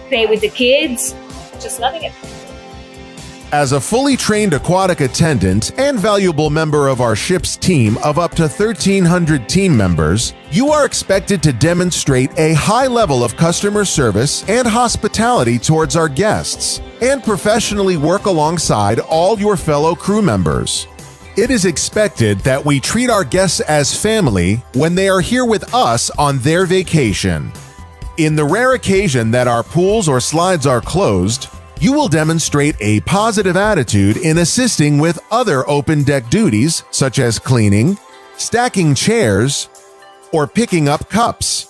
play with the kids. Just loving it. As a fully trained aquatic attendant and valuable member of our ship's team of up to 1,300 team members, you are expected to demonstrate a high level of customer service and hospitality towards our guests, and professionally work alongside all your fellow crew members. It is expected that we treat our guests as family when they are here with us on their vacation. In the rare occasion that our pools or slides are closed, you will demonstrate a positive attitude in assisting with other open deck duties such as cleaning, stacking chairs, or picking up cups.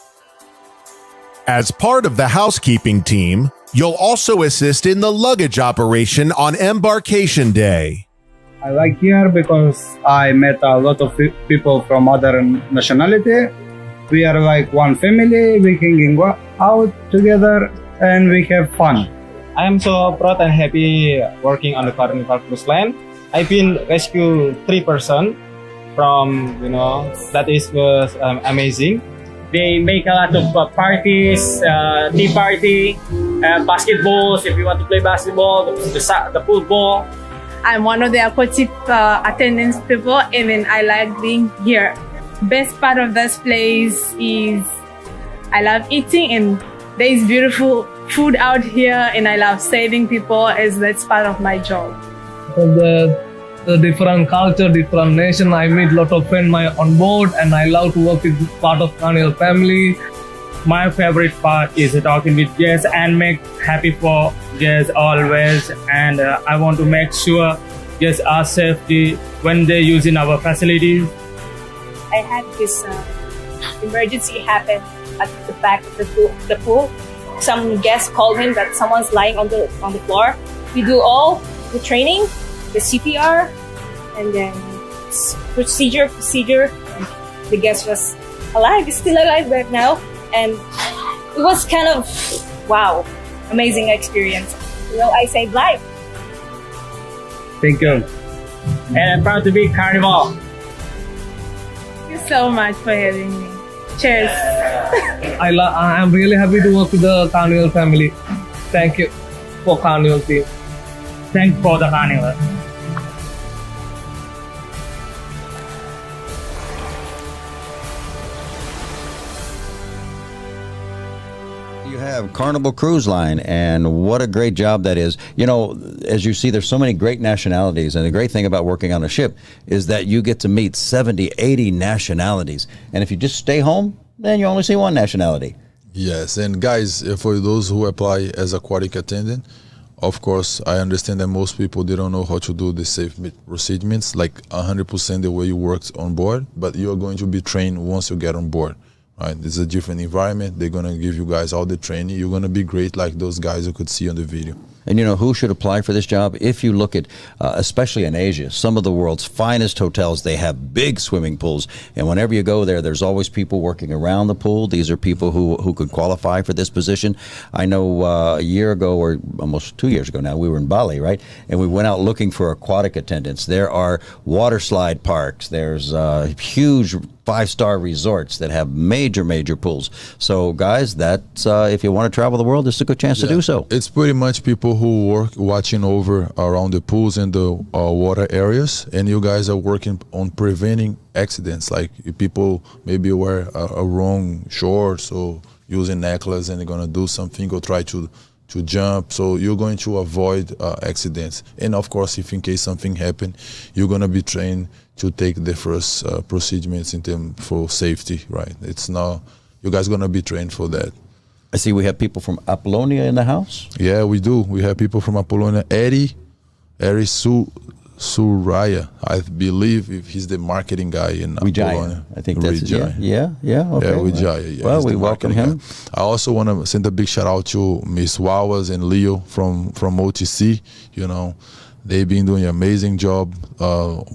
As part of the housekeeping team, you'll also assist in the luggage operation on embarkation day. I like here because I met a lot of people from other nationality. We are like one family. We can go out together and we have fun. I am so proud and happy working on the Carnival Cruise Line. I've been rescued 3 persons from that was amazing. They make a lot of parties, tea party, basketballs. If you want to play basketball, the football. I'm one of the aquatic attendance people, and then I like being here. Best part of this place is I love eating, and there is beautiful food out here, and I love saving people, as that's part of my job. The different culture, different nation, I meet a lot of friends on board, and I love to work with part of Carnival family. My favorite part is talking with guests and make happy for guests always. And I want to make sure guests are safety when they're using our facilities. I had this emergency happen at the back of the pool. Some guests called him that someone's lying on the floor. We do all the training, the CPR, and then procedure. And the guest was alive, he's still alive right now. And it was kind of, wow, amazing experience. I saved life. Thank you. And I'm proud to be Carnival. Thank you so much for having me. Cheers. I'm really happy to work with the Carnival family. Thank you for Carnival team. Thanks for the Carnival. You have Carnival Cruise Line, and what a great job that is. As you see, there's so many great nationalities, and the great thing about working on a ship is that you get to meet 70, 80 nationalities. And if you just stay home, then you only see one nationality. Yes, and guys, for those who apply as aquatic attendant, of course, I understand that most people, they don't know how to do the safe procedures, like 100% the way you worked on board, but you are going to be trained once you get on board. Right, it's a different environment. They're gonna give you guys all the training. You're gonna be great, like those guys you could see on the video. And who should apply for this job? If you look at, especially in Asia, some of the world's finest hotels, they have big swimming pools. And whenever you go there, there's always people working around the pool. These are people who could qualify for this position. I know a year ago, or almost 2 years ago now, we were in Bali, right? And we went out looking for aquatic attendants. There are water slide parks. There's huge 5-star resorts that have major pools. So guys, that's if you want to travel the world, this is a good chance to do so. It's pretty much people who work watching over around the pools and the water areas, and you guys are working on preventing accidents, like if people maybe wear a wrong shorts or using necklace and they're gonna do something or try to jump, so you're going to avoid accidents. And of course, if in case something happen, you're gonna be trained to take the first procedures in terms for safety, right? It's not, you guys gonna be trained for that. I see we have people from Apollonia in the house. Yeah, we do. We have people from Apollonia. Eri Suraya, I believe, if he's the marketing guy in Apollonia. I think that's Vijaya. Okay. Yeah, Vijaya. Yeah, well, we welcome him. Guy. I also want to send a big shout out to Miss Wawas and Leo from OTC. They've been doing an amazing job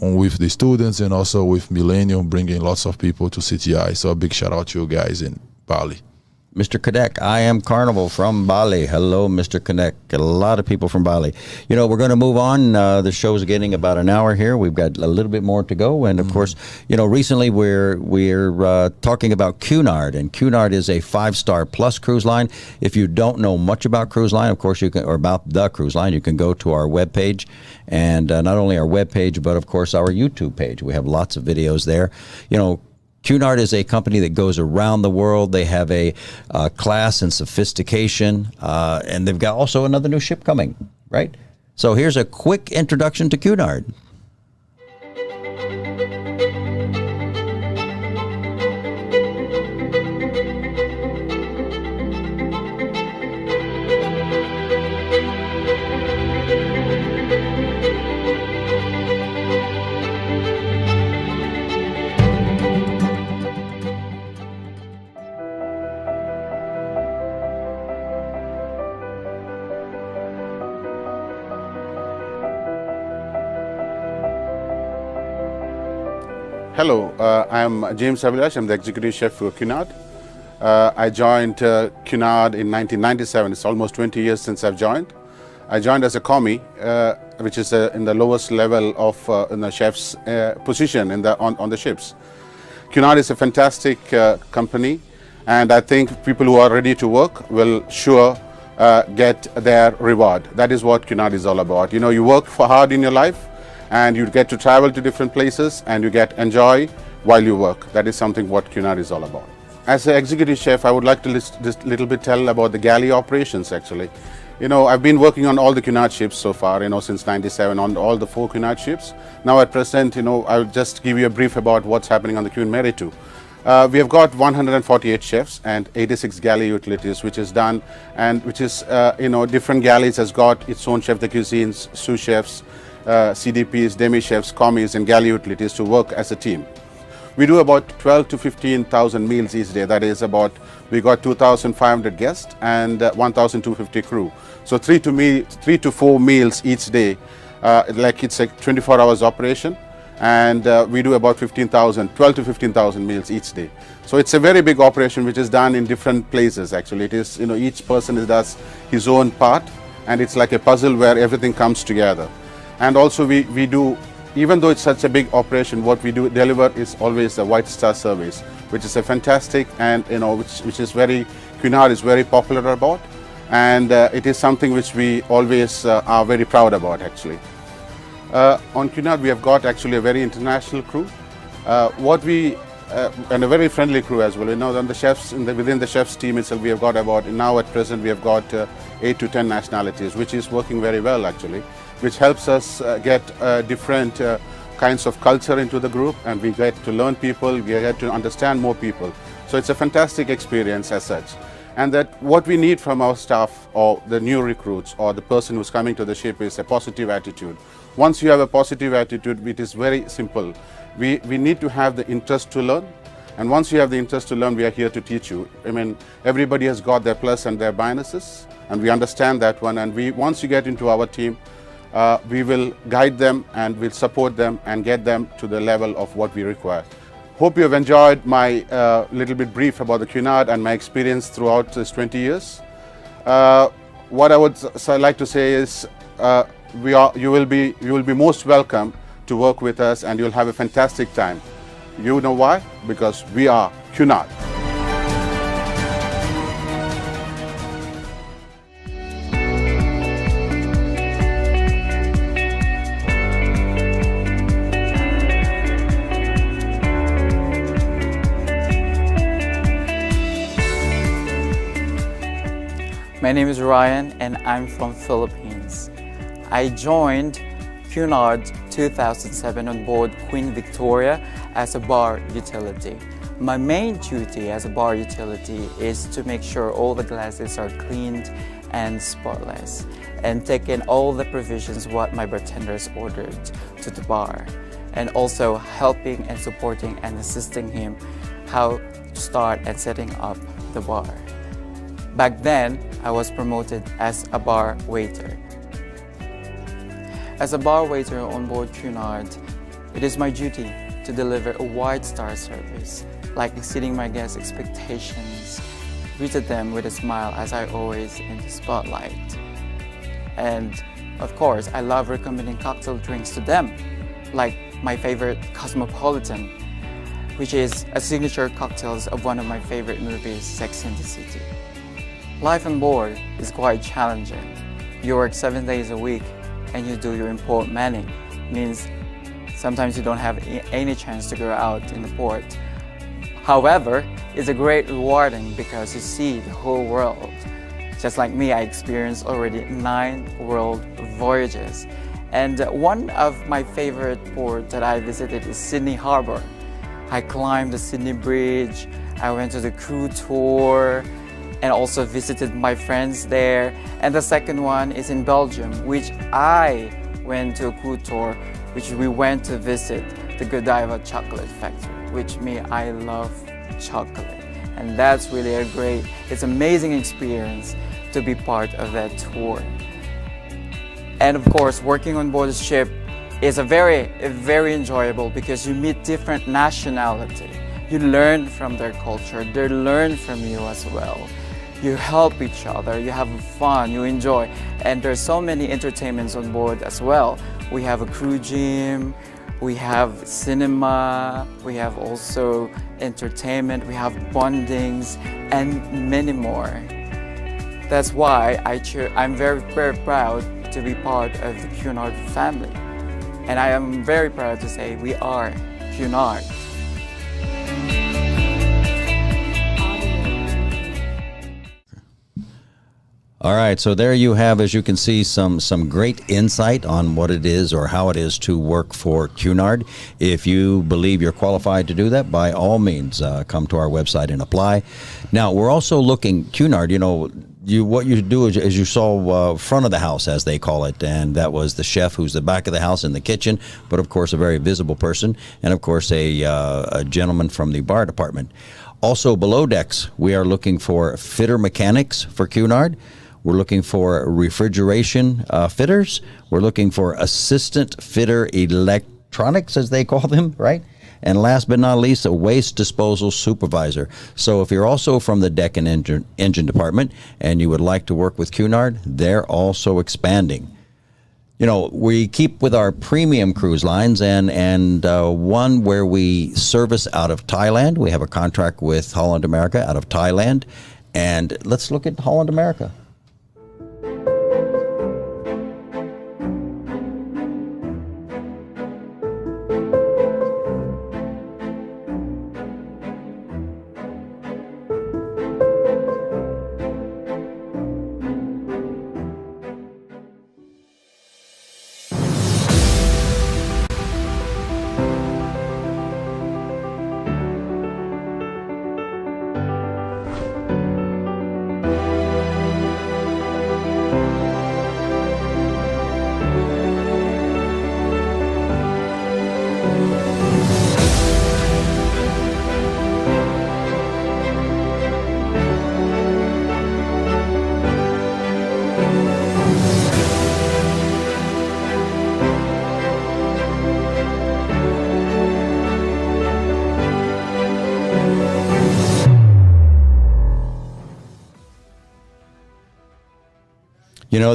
with the students and also with Millennium, bringing lots of people to CTI. So a big shout out to you guys in Bali. Mr. Kadek, I am Carnival from Bali. Hello, Mr. Kadek. A lot of people from Bali. We're going to move on. The show's getting about an hour here. We've got a little bit more to go. And of course, recently we're talking about Cunard, and Cunard is a 5-star plus cruise line. If you don't know much about cruise line, of course you can, or about the cruise line, you can go to our webpage, and not only our webpage, but of course our YouTube page. We have lots of videos there. Cunard is a company that goes around the world. They have a class and sophistication, and they've got also another new ship coming, right? So here's a quick introduction to Cunard. Hello, I'm James Avilash. I'm the executive chef for Cunard. I joined Cunard in 1997. It's almost 20 years since I've joined. I joined as a commie. which is in the lowest level of in the chef's position on the ships. Cunard is a fantastic company, and I think people who are ready to work will sure get their reward. That is what Cunard is all about. You know, you work for hard in your life, and you get to travel to different places, and you get enjoy while you work. That is something what Cunard is all about. As an executive chef, I would like to just little bit tell about the galley operations actually. You know, I've been working on all the Cunard ships so far, you know, since '97 on all the 4 Cunard ships. Now at present, you know, I'll just give you a brief about what's happening on the Queen Mary 2. We have got 148 chefs and 86 galley utilities, which is done, and which is, you know, different galleys has got its own chef de cuisines, sous chefs, CDPs, demi chefs, commis, and galley utilities to work as a team. We do about 12 to 15,000 meals each day. That is about, we got 2,500 guests and 1,250 crew. So 3 to 4 meals each day, like it's a 24 hours operation. And we do about 12 to 15,000 meals each day. So it's a very big operation which is done in different places actually. It is, you know, each person does his own part, and it's like a puzzle where everything comes together. And also we do, even though it's such a big operation, what we do deliver is always the White Star service, which is a fantastic, and you know, which is very, Cunard is very popular about, and it is something which we always are very proud about actually. On Cunard we have got actually a very international crew, and a very friendly crew as well. You know, on the chefs, within the chefs team itself, we have got about, now at present we have got 8 to 10 nationalities, which is working very well actually, which helps us get different kinds of culture into the group, and we get to learn people, we get to understand more people. So it's a fantastic experience as such. And that what we need from our staff or the new recruits or the person who's coming to the ship is a positive attitude. Once you have a positive attitude, it is very simple. We need to have the interest to learn, and once you have the interest to learn, we are here to teach you. I mean, everybody has got their plus and their minuses, and we understand that one, and once you get into our team, we will guide them and we'll support them and get them to the level of what we require. Hope you have enjoyed my little bit brief about the Cunard and my experience throughout this 20 years. What I would like to say is you will be most welcome to work with us, and you'll have a fantastic time. You know why? Because we are Cunard. My name is Ryan and I'm from Philippines. I joined Cunard 2007 on board Queen Victoria as a bar utility. My main duty as a bar utility is to make sure all the glasses are cleaned and spotless, and take in all the provisions what my bartenders ordered to the bar, and also helping and supporting and assisting him how to start and setting up the bar. Back then, I was promoted as a bar waiter. As a bar waiter on board Cunard, it is my duty to deliver a White Star service, like exceeding my guests' expectations, greeted them with a smile as I always in the spotlight. And of course, I love recommending cocktail drinks to them, like my favorite Cosmopolitan, which is a signature cocktails of one of my favorite movies, Sex and the City. Life on board is quite challenging. You work 7 days a week and you do your import manning. Means sometimes you don't have any chance to go out in the port. However, it's a great rewarding because you see the whole world. Just like me, I experienced already 9 world voyages. And one of my favorite ports that I visited is Sydney Harbour. I climbed the Sydney Bridge, I went to the crew tour, and also visited my friends there. And the second one is in Belgium, which I went to a crew tour, which we went to visit the Godiva chocolate factory, which I love chocolate. And that's really it's amazing experience to be part of that tour. And of course, working on board the ship is very enjoyable because you meet different nationality. You learn from their culture, they learn from you as well. you help each other, you have fun, you enjoy. And there's so many entertainments on board as well. We have a crew gym, we have cinema, we have also entertainment, we have bondings, and many more. That's why I'm very, very proud to be part of the Cunard family. And I am very proud to say we are Cunard. All right, so there you have, as you can see, some great insight on what it is or how it is to work for Cunard. If you believe you're qualified to do that, by all means, come to our website and apply. Now, we're also looking, Cunard, what you do is you saw front of the house, as they call it, and that was the chef, who's the back of the house in the kitchen, but of course a very visible person, and of course a gentleman from the bar department. Also below decks, we are looking for fitter mechanics for Cunard. We're looking for refrigeration fitters. We're looking for assistant fitter electronics, as they call them, right? And last but not least, a waste disposal supervisor. So if you're also from the deck and engine department and you would like to work with Cunard, they're also expanding. We keep with our premium cruise lines and one where we service out of Thailand. We have a contract with Holland America out of Thailand. And let's look at Holland America.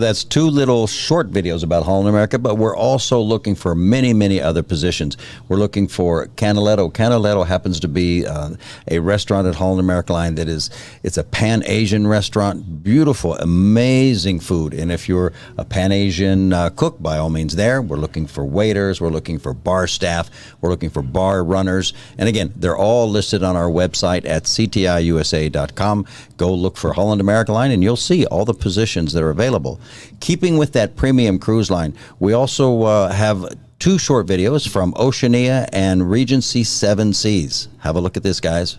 That's two little short videos about Holland America, but we're also looking for many, many other positions. We're looking for Canaletto. Canaletto happens to be a restaurant at Holland America line it's a Pan-Asian restaurant, beautiful, amazing food. And if you're a Pan-Asian cook, by all means there. We're looking for waiters, we're looking for bar staff, we're looking for bar runners. And again, they're all listed on our website at ctiusa.com. Go look for Holland America line and you'll see all the positions that are available. Keeping with that premium cruise line, we also have two short videos from Oceania and Regency Seven Seas. Have a look at this, guys.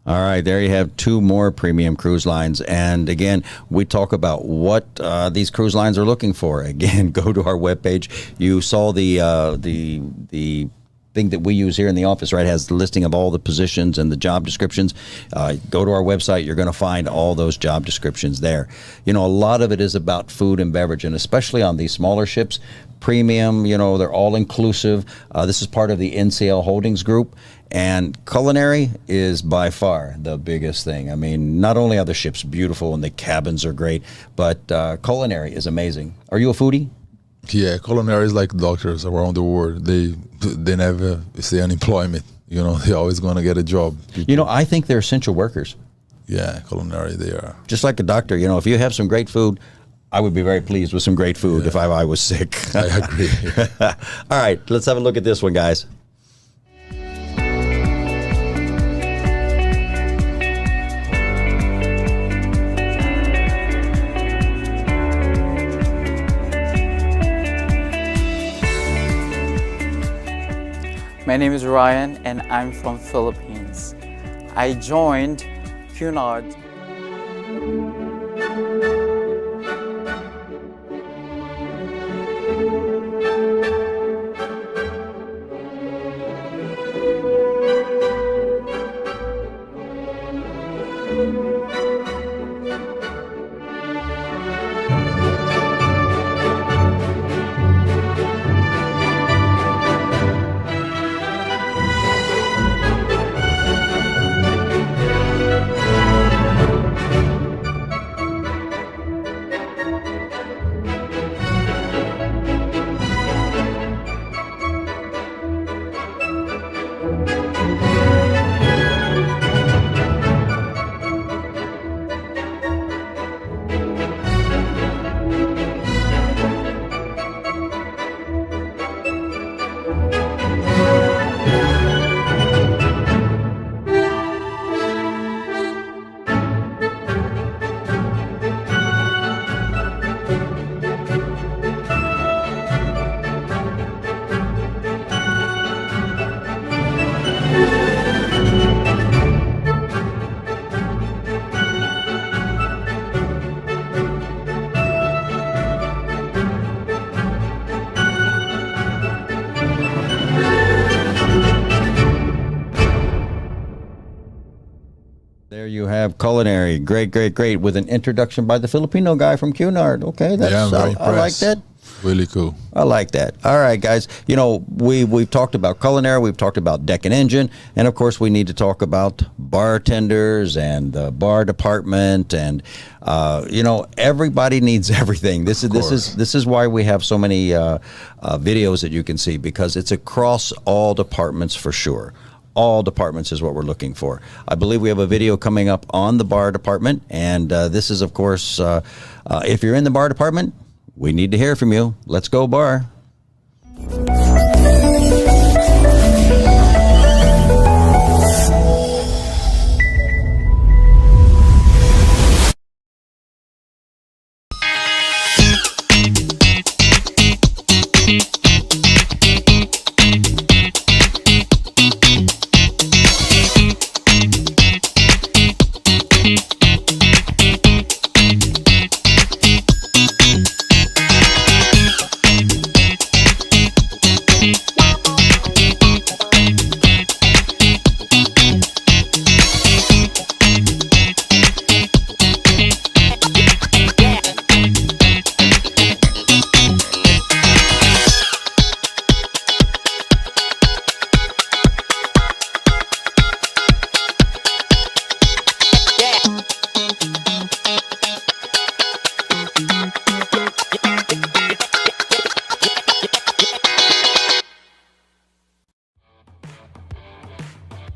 All right, there you have two more premium cruise lines. And again, we talk about what these cruise lines are looking for. Again, go to our webpage. You saw the thing that we use here in the office, right? It has the listing of all the positions and the job descriptions. Go to our website. You're going to find all those job descriptions there. A lot of it is about food and beverage, and especially on these smaller ships, premium, they're all inclusive. This is part of the NCL Holdings Group. And culinary is by far the biggest thing. I mean, not only are the ships beautiful and the cabins are great, but culinary is amazing. Are you a foodie? Yeah, culinary is like doctors around the world. They never say unemployment. They're always going to get a job. I think they're essential workers. Yeah, culinary, they are. Just like a doctor, if you have some great food, I would be very pleased with some great food if I was sick. I agree. All right, let's have a look at this one, guys. My name is Ryan and I'm from Philippines. I joined Cunard. There you have culinary. Great, great, great. With an introduction by the Filipino guy from Cunard. Okay, that's Yeah, I'm very I like impressed. that. Really cool. I like that. All right, guys. You know, we've talked about culinary, we've talked about deck and engine, and of course we need to talk about bartenders and the bar department, and you know, everybody needs everything. This is why we have so many videos that you can see, because it's across all departments for sure. All departments is what we're looking for. I believe we have a video coming up on the bar department, and this is, of course, if you're in the bar department, we need to hear from you. Let's go, bar.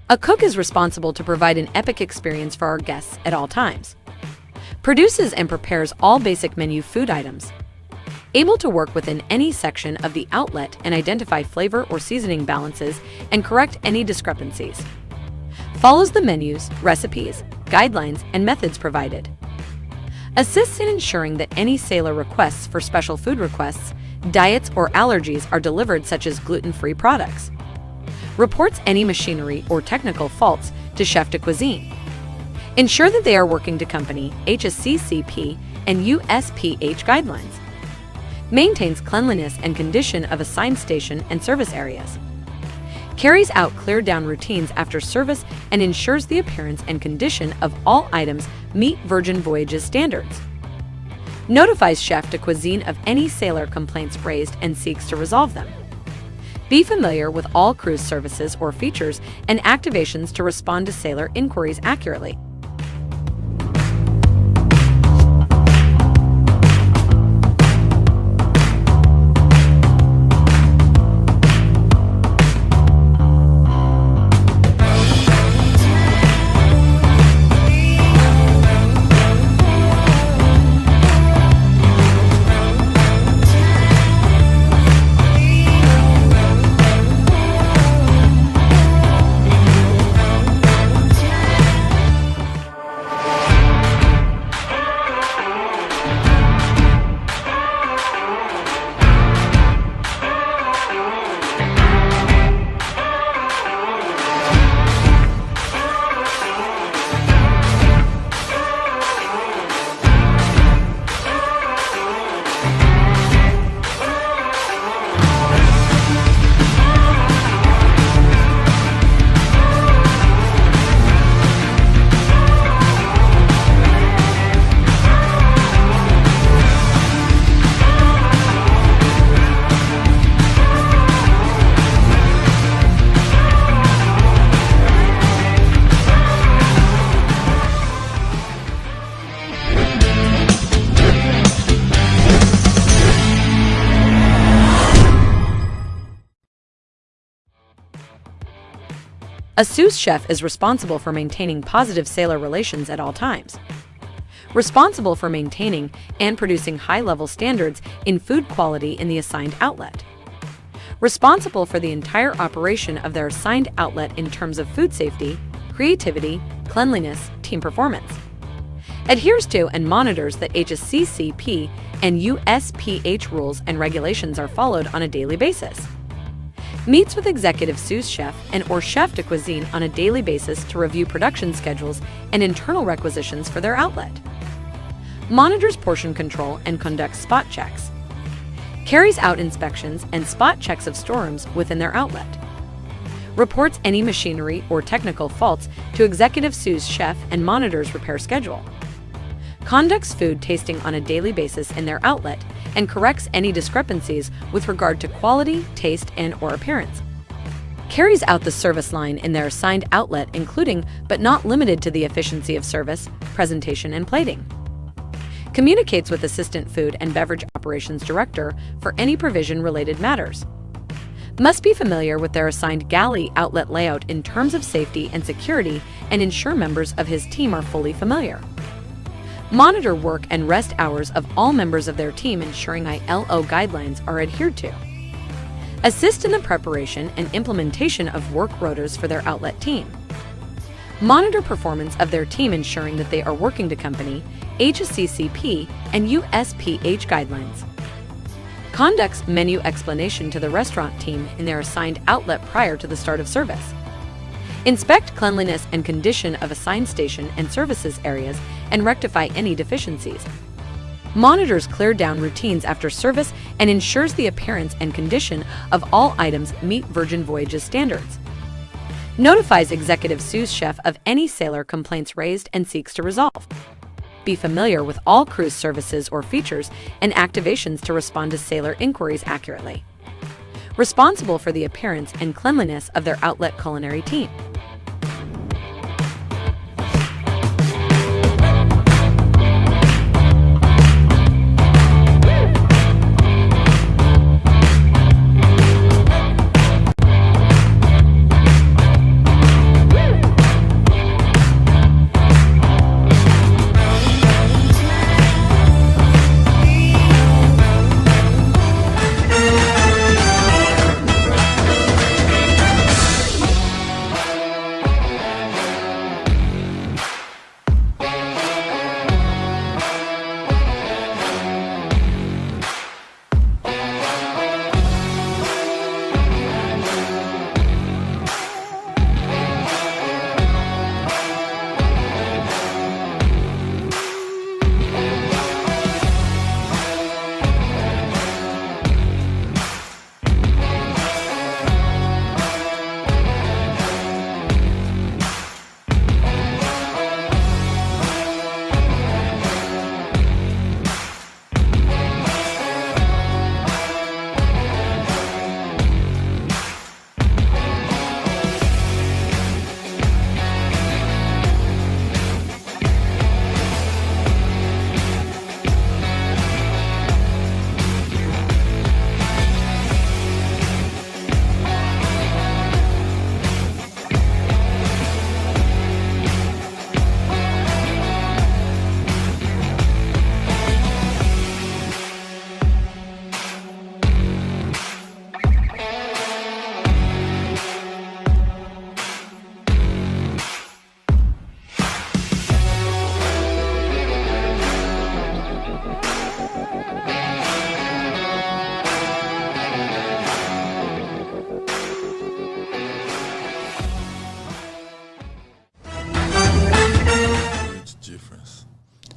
A cook is responsible to provide an epic experience for our guests at all times. Produces and prepares all basic menu food items. Able to work within any section of the outlet and identify flavor or seasoning balances and correct any discrepancies. Follows the menus, recipes, guidelines, and methods provided. Assists in ensuring that any sailor requests for special food requests, diets, or allergies are delivered, such as gluten-free products. Reports any machinery or technical faults to Chef de Cuisine. Ensure that they are working to company HACCP and USPH guidelines. Maintains cleanliness and condition of assigned station and service areas. Carries out clear down routines after service and ensures the appearance and condition of all items meet Virgin Voyages standards. Notifies Chef de Cuisine of any sailor complaints raised and seeks to resolve them. Be familiar with all cruise services or features and activations to respond to sailor inquiries accurately. A sous chef is responsible for maintaining positive sailor relations at all times. Responsible for maintaining and producing high-level standards in food quality in the assigned outlet. Responsible for the entire operation of their assigned outlet in terms of food safety, creativity, cleanliness, team performance. Adheres to and monitors that HACCP and USPH rules and regulations are followed on a daily basis. Meets with executive sous chef and or chef de cuisine on a daily basis to review production schedules and internal requisitions for their outlet. Monitors portion control and conducts spot checks. Carries out inspections and spot checks of storerooms within their outlet. Reports any machinery or technical faults to executive sous chef and monitors repair schedule. Conducts food tasting on a daily basis in their outlet and corrects any discrepancies with regard to quality, taste, and or appearance. Carries out the service line in their assigned outlet, including but not limited to the efficiency of service, presentation, and plating. Communicates with Assistant Food and Beverage Operations Director for any provision-related matters. Must be familiar with their assigned galley outlet layout in terms of safety and security and ensure members of his team are fully familiar. Monitor work and rest hours of all members of their team, ensuring ILO guidelines are adhered to. Assist in the preparation and implementation of work rotas for their outlet team. Monitor performance of their team, ensuring that they are working to company, HACCP, and USPH guidelines. Conducts menu explanation to the restaurant team in their assigned outlet prior to the start of service. Inspect cleanliness and condition of assigned station and services areas and rectify any deficiencies. Monitors clear down routines after service and ensures the appearance and condition of all items meet Virgin Voyages standards. Notifies executive sous chef of any sailor complaints raised and seeks to resolve. Be familiar with all cruise services or features and activations to respond to sailor inquiries accurately. Responsible for the appearance and cleanliness of their outlet culinary team.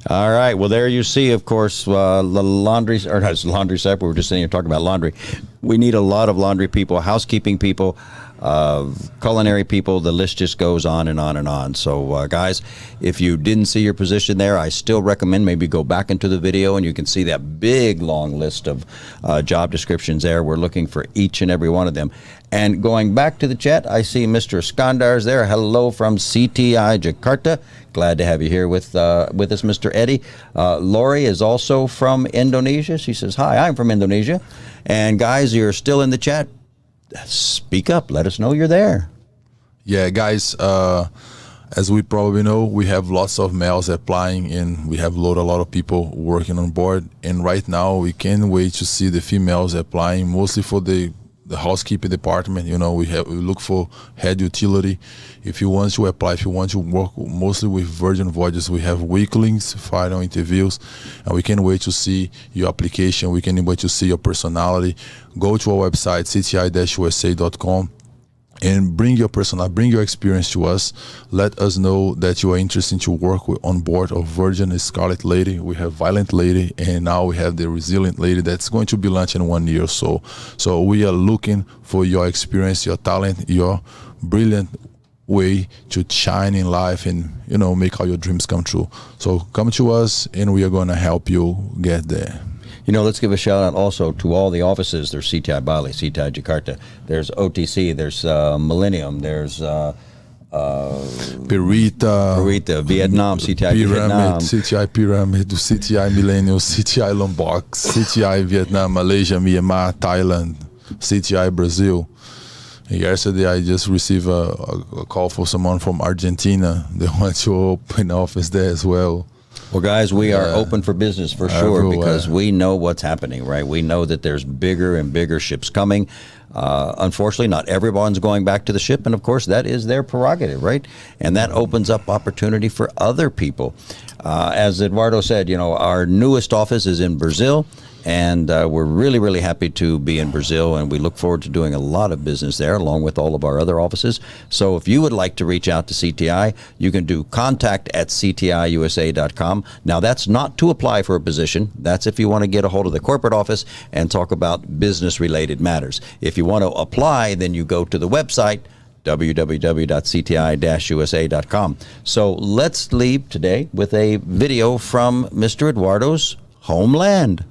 All right. Well, there you see, of course, the laundry, or not laundry set. We were just sitting here talking about laundry. We need a lot of laundry people, housekeeping people, culinary people. The list just goes on and on and on. So, guys, if you didn't see your position there, I still recommend maybe go back into the video and you can see that big, long list of job descriptions there. We're looking for each and every one of them. And going back to the chat, I see Mr. Skandar's there. Hello from CTI Jakarta. Glad to have you here with us, Mr. Eddie. Lori is also from Indonesia. She says, hi, I'm from Indonesia. And guys, you're still in the chat. Speak up. Let us know you're there. Yeah, guys, as we probably know, we have lots of males applying, and we have a lot of people working on board. And right now, we can't wait to see the females applying, mostly for the housekeeping department. You know, we look for head utility. If you want to apply, if you want to work mostly with Virgin Voyages, we have weeklings, final interviews, and we can't wait to see your application. We can't wait to see your personality. Go to our website, cti-usa.com. and bring your personality, bring your experience to us. Let us know that you are interested to work on board of Virgin Scarlet Lady. We have Violent Lady, and now we have the Resilient Lady that's going to be launched in 1 year or so. So we are looking for your experience, your talent, your brilliant way to shine in life and, you know, make all your dreams come true. So come to us, and we are going to help you get there. You know, let's give a shout out also to all the offices. There's CTI Bali, CTI Jakarta, there's OTC, there's Millennium, there's Perita, Vietnam, CTI Pyramid, Vietnam, CTI Pyramid, CTI Millennium, CTI Lombok, CTI Vietnam, Malaysia, Myanmar, Thailand, CTI Brazil. Yesterday, I just received a call for someone from Argentina. They want to open an office there as well. Well, guys, we are open for business for sure, because we know what's happening, right? We know that there's bigger and bigger ships coming. Unfortunately, not everyone's going back to the ship, and of course, that is their prerogative, right? And that opens up opportunity for other people. As Eduardo said, you know, our newest office is in Brazil, and we're really, really happy to be in Brazil, and we look forward to doing a lot of business there, along with all of our other offices. So if you would like to reach out to CTI, you can do contact@ctiusa.com. Now, that's not to apply for a position. That's if you want to get a hold of the corporate office and talk about business-related matters. If you want to apply, then you go to the website, www.cti-usa.com. So let's leave today with a video from Mr. Eduardo's homeland.